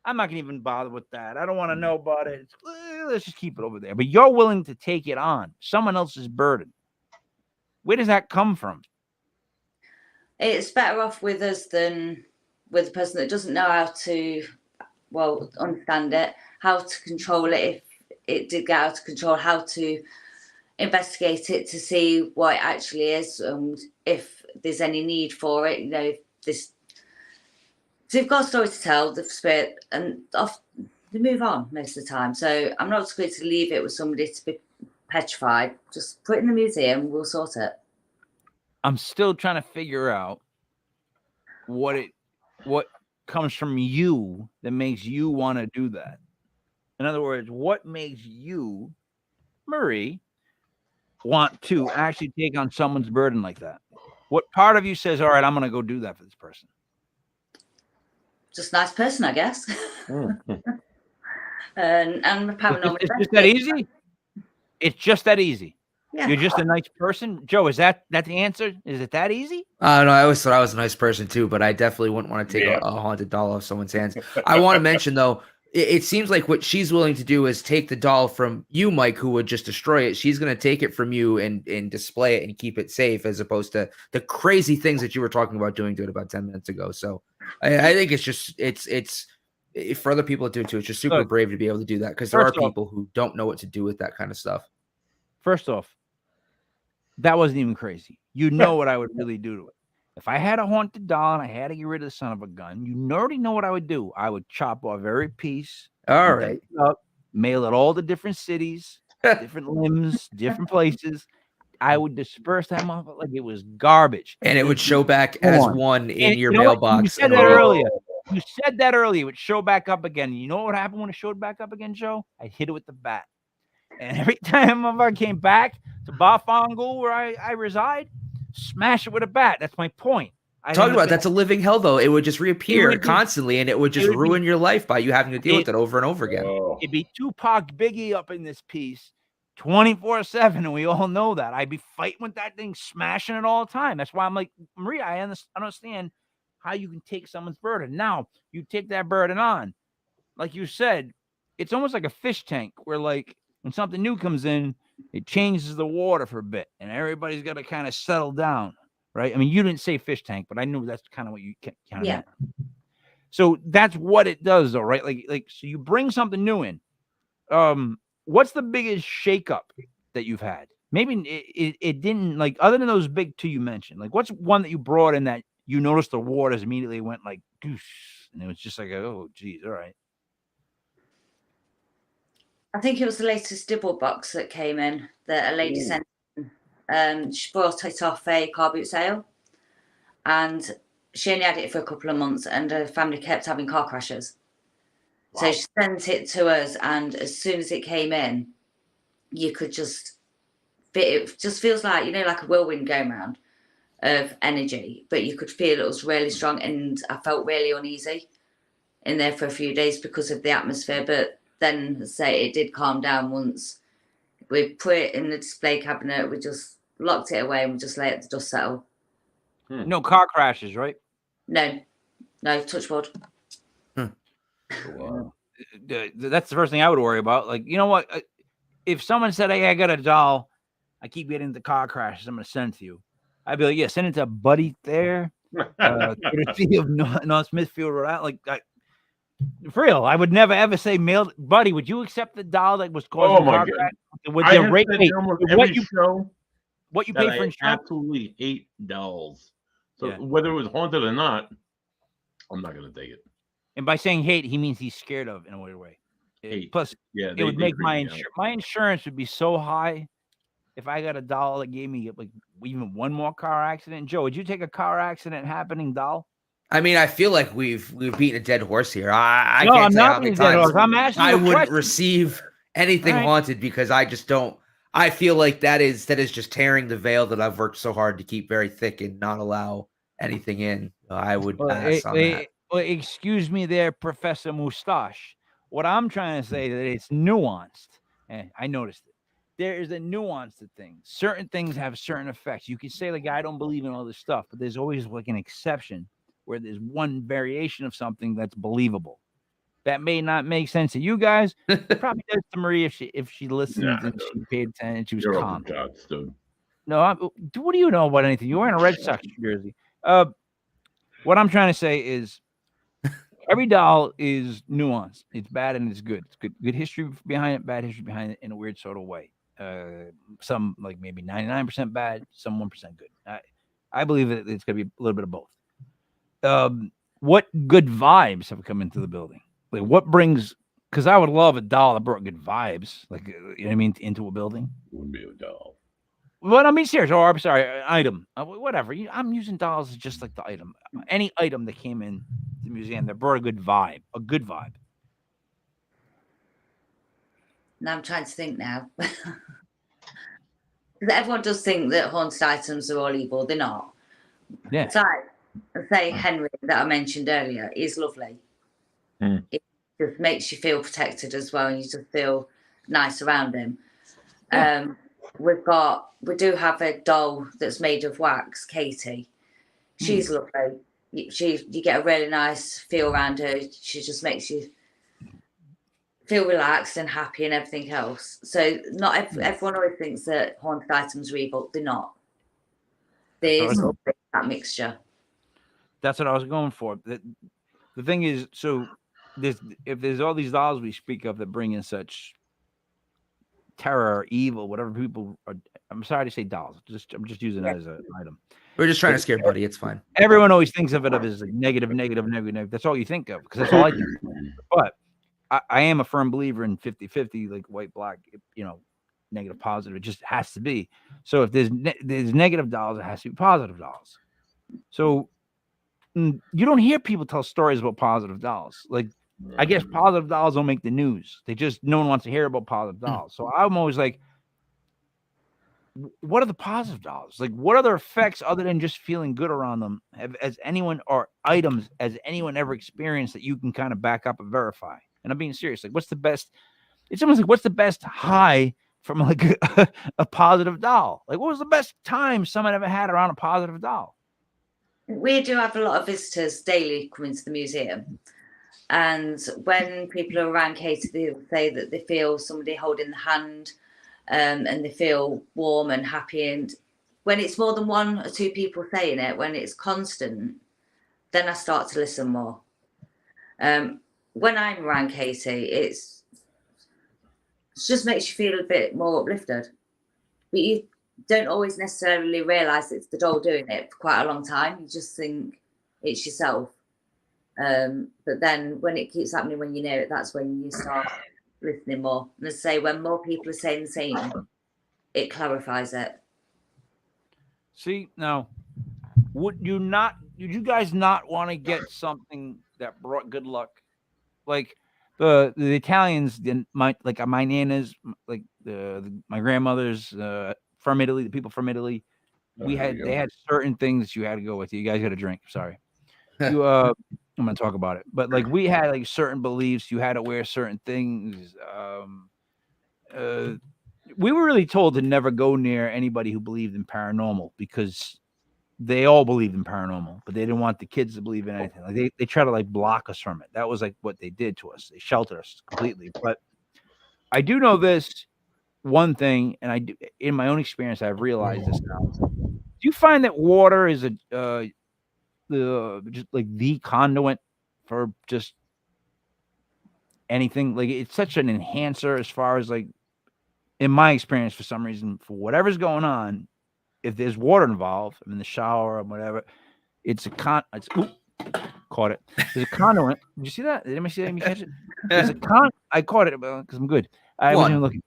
I'm not going to even bother with that. I don't want to know about it. Let's just keep it over there. But you're willing to take it on, someone else's burden. Where does that come from? It's better off with us than with a person that doesn't know how to, understand it, how to control it if it did get out of control, how to investigate it to see what it actually is, and if there's any need for it. So they've got a story to tell, the spirit, and they move on most of the time. So I'm not just going to leave it with somebody to be petrified. Just put it in the museum. We'll sort it. I'm still trying to figure out what comes from you that makes you want to do that. In other words, what makes you, Marie, want to actually take on someone's burden like that? What part of you says, all right, I'm going to go do that for this person? Just a nice person, I guess. and paranormal. It's just that easy? It's just that easy. Yeah. You're just a nice person? Joe, is that the answer? Is it that easy? No, I always thought I was a nice person too, but I definitely wouldn't want to take a haunted doll off someone's hands. I want to mention though, it seems like what she's willing to do is take the doll from you, Mike, who would just destroy it. She's going to take it from you and display it and keep it safe, as opposed to the crazy things that you were talking about doing to it about 10 minutes ago. So I think it's just, it's for other people to do it too. It's just super brave to be able to do that, because there are people who don't know what to do with that kind of stuff. First off, that wasn't even crazy. You know what I would really do to it. If I had a haunted doll and I had to get rid of the son of a gun, you already know what I would do. I would chop off every piece. All right. Mail it all to different cities, different limbs, different places. I would disperse that motherfucker like it was garbage. And it would show back as one in your mailbox. You said that earlier. You said that earlier. It would show back up again. You know what happened when it showed back up again, Joe? I hit it with the bat. And every time I came back to Bafangul, where I reside, smash it with a bat. That's my point. Talking about that's a living hell, though. It would just reappear constantly, and it would just ruin your life by you having to deal with it over and over again. It'd be Tupac Biggie up in this piece 24/7, and we all know that. I'd be fighting with that thing, smashing it all the time. That's why I'm like, Maria, I understand how you can take someone's burden. Now, you take that burden on. Like you said, it's almost like a fish tank where, like, when something new comes in, it changes the water for a bit, and everybody's got to kind of settle down, right? I mean, you didn't say fish tank, but I knew that's kind of what you kind of meant. So that's what it does, though, right? Like, so you bring something new in. What's the biggest shakeup that you've had? Maybe it didn't, like, other than those big two you mentioned. Like, what's one that you brought in that you noticed the waters immediately went like, goosh, and it was just like, oh, geez, all right. I think it was the latest Dibble box that came in that a lady sent in. She bought it off a car boot sale, and she only had it for a couple of months, and her family kept having car crashes. Wow. So she sent it to us, and as soon as it came in, you could just fit it. Just feels like, like a whirlwind going around of energy, but you could feel it was really strong, and I felt really uneasy in there for a few days because of the atmosphere, but then say it did calm down once we put it in the display cabinet. We just locked it away and we just let the dust settle. No car crashes, right? No, touch wood. Wow. That's the first thing I would worry about. Like, you know what? If someone said, "Hey, I got a doll, I keep getting into car crashes, I'm going to send it to you," I'd be like, "Yeah, send it to Buddy there, courtesy of North Smithfield, Rhode Island." Like, for real, I would never ever say, "Mail, Buddy, would you accept the doll that was causing car crash?" With the rate, what you pay for insurance? I absolutely hate dolls. So whether it was haunted or not, I'm not going to take it. And by saying hate, he means he's scared of, in a weird way. Plus, it would make my insurance would be so high if I got a doll that gave me like even one more car accident. Joe, would you take a car accident happening doll? I mean, I feel like we've beaten a dead horse here. I no, can't I'm say not how many beating a dead horse. I'm asking you I a wouldn't question. receive anything haunted because I just don't. I feel like that is just tearing the veil that I've worked so hard to keep very thick and not allow anything in. I would pass on that. Well, excuse me there, Professor Mustache. What I'm trying to say is that it's nuanced. And I noticed it. There is a nuance to things. Certain things have certain effects. You could say, like, I don't believe in all this stuff, but there's always like an exception where there's one variation of something that's believable. That may not make sense to you guys. It probably does to Marie if she listened and she paid attention and she was calm. No, what do you know about anything? You're wearing a Red Sox jersey. What I'm trying to say is every doll is nuanced. It's bad and it's good. It's good history behind it, bad history behind it in a weird sort of way. Some like maybe 99% bad, some 1% good. I believe that it's going to be a little bit of both. What good vibes have come into the building? Like, what brings Because I would love a doll that brought good vibes, like you know what I mean, into a building. Wouldn't be a doll. Well, I mean, serious. Oh, I'm sorry, an item, whatever. I'm using dolls as just like the item. Any item that came in the museum that brought a good vibe, Now I'm trying to think now. Everyone does think that haunted items are all evil. They're not. Yeah. So, say Henry that I mentioned earlier is lovely. It just makes you feel protected as well, and you just feel nice around him. Yeah. We do have a doll that's made of wax, Katie. She's lovely. You get a really nice feel around her. She just makes you feel relaxed and happy and everything else. So not everyone always thinks that haunted items are evil. They're not. There's that mixture. That's what I was going for. The thing is, so if there's all these dolls we speak of that bring in such terror or evil, whatever people are, I'm sorry to say dolls. I'm just using it as an item. We're just trying to scare Buddy. It's fine. Everyone always thinks of it as like negative. That's all you think of, because that's all I think. But I am a firm believer in 50-50, like white, black, negative, positive. It just has to be. So if there's negative dolls, it has to be positive dolls. So you don't hear people tell stories about positive dolls. Like, I guess positive dolls don't make the news. No one wants to hear about positive dolls. So I'm always like, what are the positive dolls? Like, what other effects other than just feeling good around them has anyone or items has anyone ever experienced that you can kind of back up and verify? And I'm being serious. Like, what's the best? It's almost like, what's the best high from like a positive doll? Like, what was the best time someone ever had around a positive doll? We do have a lot of visitors daily coming to the museum. And when people are around Katie, they'll say that they feel somebody holding the hand, and they feel warm and happy. And when it's more than one or two people saying it, when it's constant, then I start to listen more. When I'm around Katie, it just makes you feel a bit more uplifted. But you don't always necessarily realise it's the doll doing it for quite a long time. You just think it's yourself. But then when it keeps happening, when you know it, that's when you start listening more. And as I say, when more people are saying the same, it clarifies it. See, now, would you guys not want to get something that brought good luck? Like the Italians didn't my nana's, like my grandmother's from Italy, the people from Italy. They had certain things you had to go with. You guys got to drink. Sorry. I'm gonna talk about it, but like we had like certain beliefs. You had to wear certain things. We were really told to never go near anybody who believed in paranormal, because they all believed in paranormal, but they didn't want the kids to believe in anything. Like they try to like block us from it. That was like what they did to us. They sheltered us completely. But I do know this one thing, and I do, in my own experience, I've realized this now. Do you find that water is just like the conduit for just anything? Like, it's such an enhancer as far as, like, in my experience, for some reason, for whatever's going on, if there's water involved, I'm in the shower or whatever, it's caught it. There's a conduit. Did you see that? Did anybody see that? Let me catch it. There's a I caught it because I'm good. I wasn't even looking.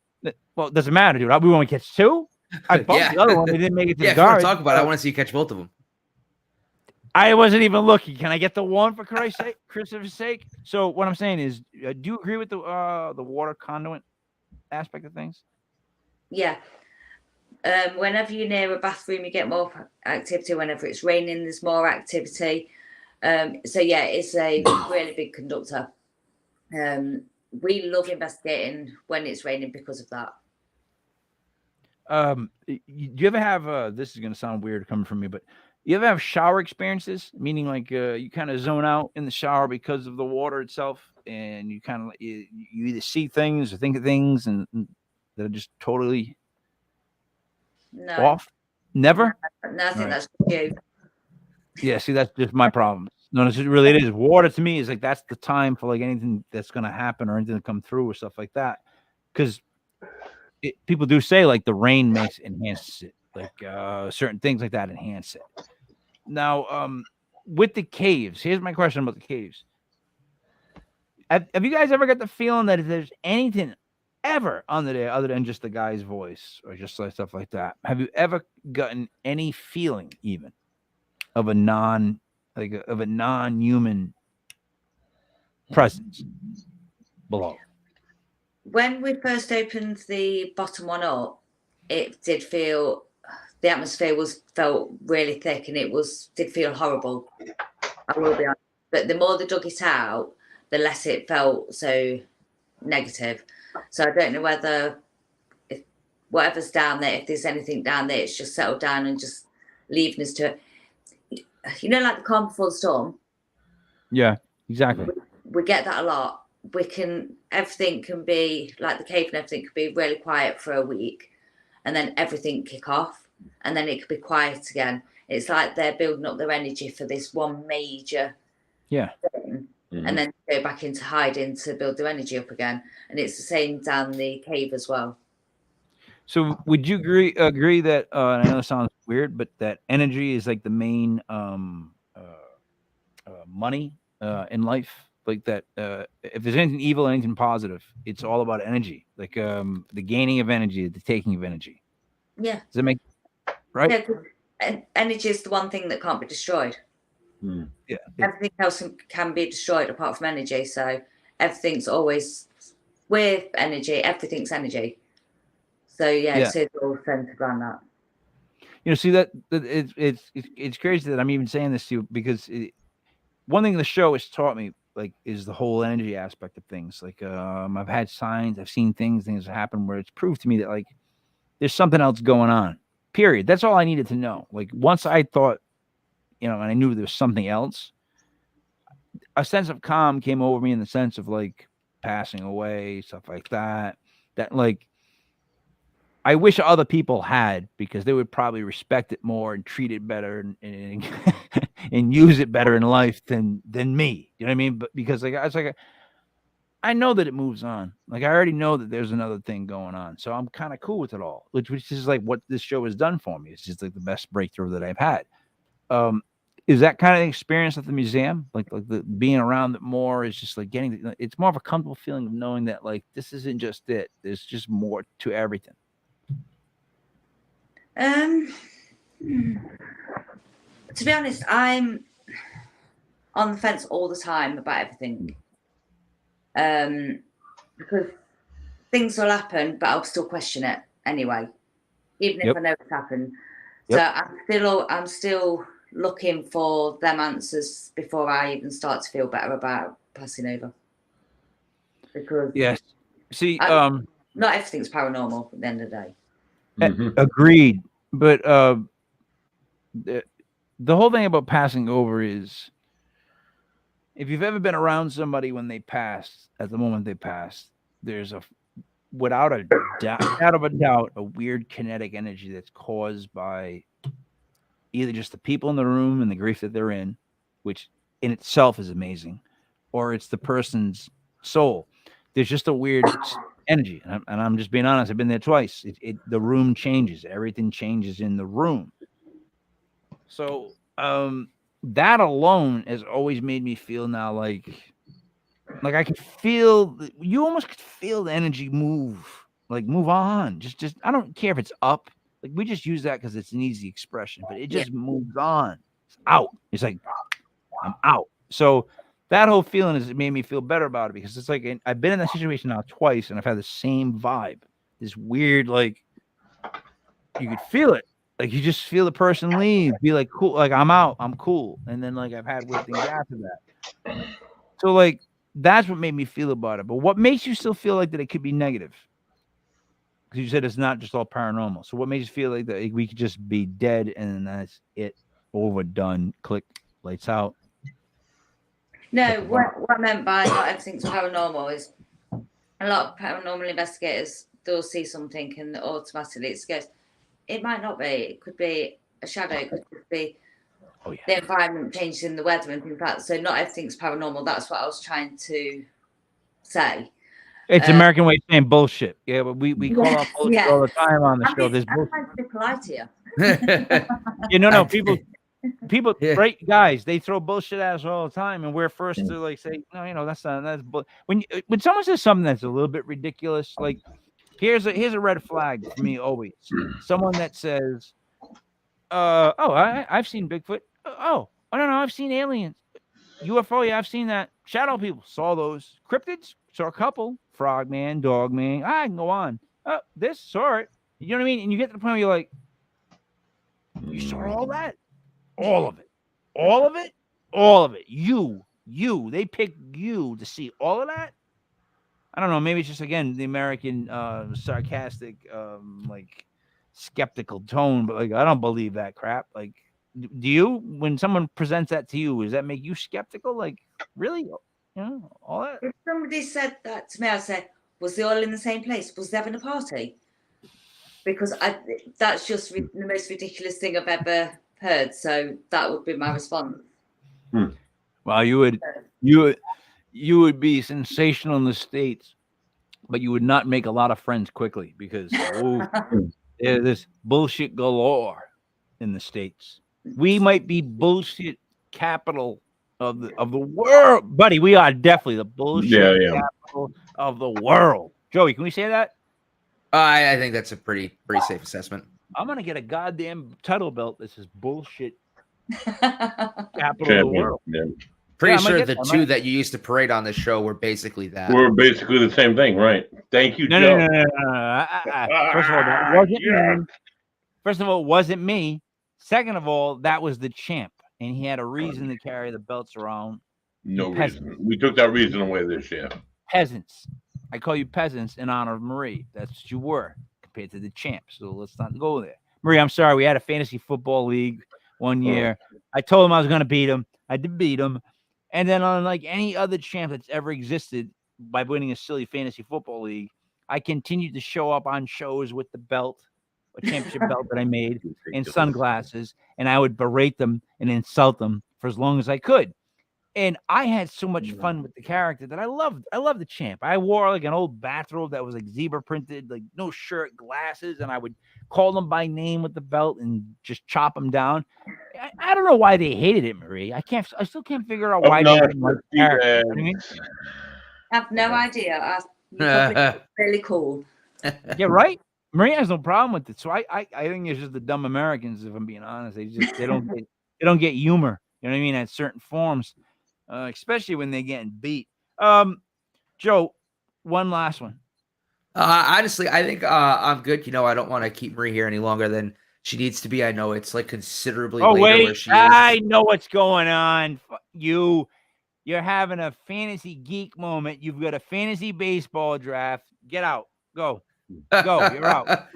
Well, it doesn't matter, dude. We want to catch two. I bumped the other one. We didn't make it to the if you want guard. to talk about it, I want to see you catch both of them. I wasn't even looking. Can I get the one for Christopher's sake? So what I'm saying is, do you agree with the water conduit aspect of things? Yeah. Whenever you're near a bathroom, you get more activity. Whenever it's raining, there's more activity. So yeah, it's a really big conductor. We love investigating when it's raining because of that. Do you ever have this is going to sound weird coming from me, but you ever have shower experiences, meaning like you kind of zone out in the shower because of the water itself, and you kind of you either see things or think of things and that are just totally off? Never? No, I think that's you. Yeah, see, that's just my problem. No, it really is. Water to me is like, that's the time for like anything that's going to happen or anything to come through or stuff like that. Because people do say like the rain enhances it, like certain things like that enhance it. Now, with the caves, here's my question about the caves. Have you guys ever got the feeling that if there's anything ever under there other than just the guy's voice or just like stuff like that? Have you ever gotten any feeling even of a non-human presence below? When we first opened the bottom one up, it did feel the atmosphere felt really thick, and did feel horrible. I will be honest. But the more they dug it out, the less it felt so negative. So I don't know whether if whatever's down there, if there's anything down there, it's just settled down and just leaving us to it. You know, like the calm before the storm. Yeah, exactly. We get that a lot. Everything can be like the cave, and everything can be really quiet for a week, and then everything kick off, and then it could be quiet again. It's like they're building up their energy for this one major thing, and then go back into hiding to build their energy up again. And it's the same down the cave as well. So would you agree that and I know it sounds weird, but that energy is like the main money in life? Like that if there's anything evil, anything positive, it's all about energy. Like the gaining of energy, the taking of energy. Yeah. Does that make right? Yeah, 'cause energy is the one thing that can't be destroyed. Yeah. Everything else can be destroyed apart from energy. So everything's always with energy. Everything's energy. So yeah. So it's all centered around that. You know, see that it's crazy that I'm even saying this to you because one thing the show has taught me like is the whole energy aspect of things. Like I've had signs, I've seen things happen where it's proved to me that like there's something else going on. Period. That's all I needed to know. Like once I thought, you know, and I knew there was something else, a sense of calm came over me in the sense of like passing away, stuff like that. That like I wish other people had, because they would probably respect it more and treat it better and and use it better in life than me. You know what I mean? But because like I was like, I know that it moves on. Like I already know that there's another thing going on, so I'm kind of cool with it all. Which is like what this show has done for me. It's just like the best breakthrough that I've had. Is that kind of experience at the museum, like the being around it more is just like it's more of a comfortable feeling of knowing that like this isn't just it. There's just more to everything. To be honest, I'm on the fence all the time about everything. Because things will happen, but I'll still question it anyway, even if I know it's happened. So I'm still looking for them answers before I even start to feel better about passing over. Because see, not everything's paranormal at the end of the day. Agreed. But the whole thing about passing over is if you've ever been around somebody when they passed, at the moment they passed, there's without a doubt, a weird kinetic energy that's caused by either just the people in the room and the grief that they're in, which in itself is amazing, or it's the person's soul. There's just a weird energy, and I'm just being honest. I've been there twice. The room changes. Everything changes in the room. So that alone has always made me feel now like I can feel. You almost could feel the energy move on. Just I don't care if it's up. Like we just use that because it's an easy expression, but it just moves on. It's out. It's like I'm out. So that whole feeling has made me feel better about it, because it's like I've been in that situation now twice, and I've had the same vibe. This weird, like you could feel it. Like you just feel the person leave, be like, cool, like I'm out, I'm cool. And then like I've had weird things after that. So like that's what made me feel about it. But what makes you still feel like that it could be negative? Because you said it's not just all paranormal. So what makes you feel like that we could just be dead and then that's it, overdone, click, lights out? No, what I meant by not everything's paranormal is a lot of paranormal investigators, they'll see something and automatically it goes, it might not be. It could be a shadow. It could just be the environment changes in the weather and things like that. So not everything's paranormal. That's what I was trying to say. It's American way of saying bullshit. Yeah, but we call out bullshit all the time on the show. There's bullshit. I'm trying to be polite here. No, people. People, right, guys, they throw bullshit at us all the time, and we're first to like say, no, that's not when someone says something that's a little bit ridiculous, like here's a red flag for me always. Someone that says, I've seen Bigfoot. Oh, I don't know, I've seen aliens. UFO, yeah, I've seen that. Shadow people, saw those. Cryptids, saw a couple. Frogman, Dogman, I can go on. This, saw it. You know what I mean? And you get to the point where you're like, you saw all that? All of it. All of it? All of it. You. They picked you to see all of that? I don't know. Maybe it's just, again, the American sarcastic, like, skeptical tone, but, like, I don't believe that crap. Like, do you? When someone presents that to you, does that make you skeptical? Like, really? You know, all that? If somebody said that to me, I'd say, was they all in the same place? Was they having a party? Because that's just the most ridiculous thing I've ever heard. So that would be my response. Well, you would be sensational in the States, but you would not make a lot of friends quickly because there's this bullshit galore in the States. We might be bullshit capital of the world, buddy. We are definitely the bullshit capital of the world. Joey, can we say that? I think that's a pretty safe assessment. I'm gonna get a goddamn title belt that says bullshit capital of the world. Pretty sure the two that you used to parade on the show were basically that. We're basically the same thing, right? Thank you, Joe. No. First of all, that wasn't me. First of all, it wasn't me. Second of all, that was the champ, and he had a reason to carry the belts around. No reason. We took that reason away this year. Peasants. I call you peasants in honor of Marie. That's what you were compared to the champ. So let's not go there. Marie, I'm sorry. We had a fantasy football league one year. I told him I was going to beat him. I did beat him. And then unlike any other champ that's ever existed by winning a silly fantasy football league, I continued to show up on shows with the belt, a championship belt that I made, and sunglasses, and I would berate them and insult them for as long as I could. And I had so much fun with the character that I loved the champ. I wore like an old bathrobe that was like zebra printed, like no shirt, glasses, and I would call them by name with the belt and just chop them down. I don't know why they hated it, Marie. I still can't figure out why they didn't like the character. You know what I mean? I have no idea. You're really cool. Yeah, right. Marie has no problem with it. So I think it's just the dumb Americans, if I'm being honest. They don't get humor. You know what I mean? At certain forms. Especially when they're getting beat. Joe, one last one. Honestly, I think I'm good. You know, I don't want to keep Marie here any longer than she needs to be. I know it's like considerably later where she is. I know what's going on. You're having a fantasy geek moment. You've got a fantasy baseball draft. Get out. Go. You're out.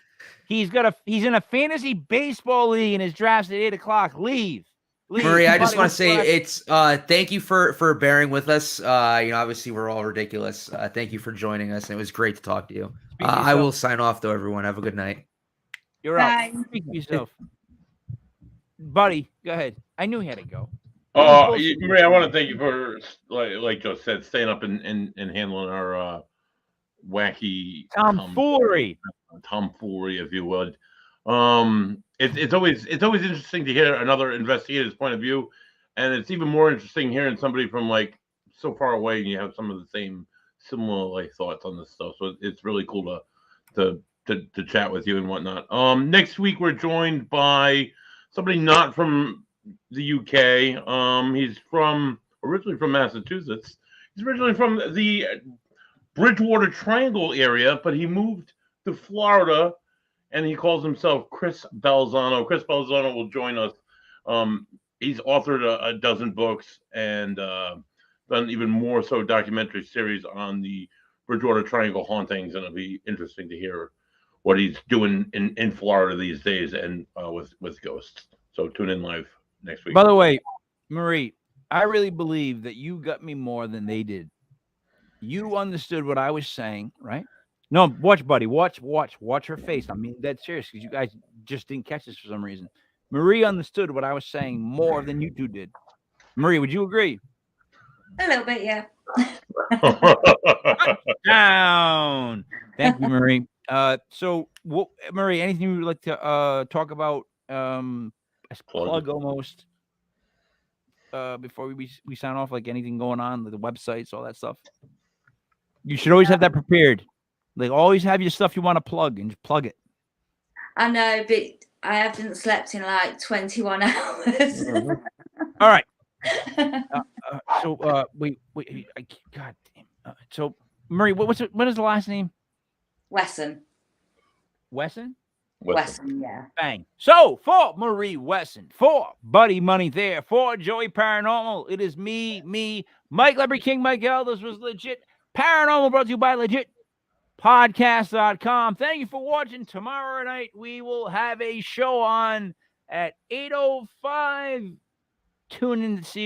He's in a fantasy baseball league and his draft's at 8:00. Leave. Marie, I just want to say it's thank you for bearing with us. You know, obviously we're all ridiculous. Thank you for joining us. It was great to talk to you. I will sign off though, everyone. Have a good night. You're out. Speak for yourself. Buddy, go ahead. I knew he had to go. Marie, I want to thank you for like Joe said, staying up and handling our wacky tomfoolery, if you would. It's always interesting to hear another investigator's point of view, and it's even more interesting hearing somebody from like so far away and you have some of the same similar like thoughts on this stuff. So it's really cool to chat with you and whatnot. Next week we're joined by somebody not from the UK. He's originally from Massachusetts. He's originally from the Bridgewater Triangle area, but he moved to Florida. And he calls himself Chris Balzano. Chris Balzano will join us. He's authored a dozen books and done even more so documentary series on the Bridgewater Triangle hauntings. And it'll be interesting to hear what he's doing in Florida these days and with ghosts. So tune in live next week. By the way, Marie, I really believe that you got me more than they did. You understood what I was saying, right? No, watch, buddy. Watch her face. I mean, dead serious, because you guys just didn't catch this for some reason. Marie understood what I was saying more than you two did. Marie, would you agree? A little bit, yeah. Down. Thank you, Marie. Marie, anything you would like to talk about? Plug almost. before we sign off? Like anything going on, the websites, all that stuff. You should always have that prepared. Like always have your stuff you want to plug and just plug it. I know, but I haven't slept in like 21 hours. All right. God damn. So Marie, what is the last name? Wesson. Wesson? Wesson, yeah. Bang. So for Marie Wesson, for Buddy Money there, for Joey Paranormal, it is me, Mike Leopard King, Mike L. This was Legit Paranormal, brought to you by LegitPodcast.com. Thank you for watching. Tomorrow night we will have a show on at 8:05. Tune in to see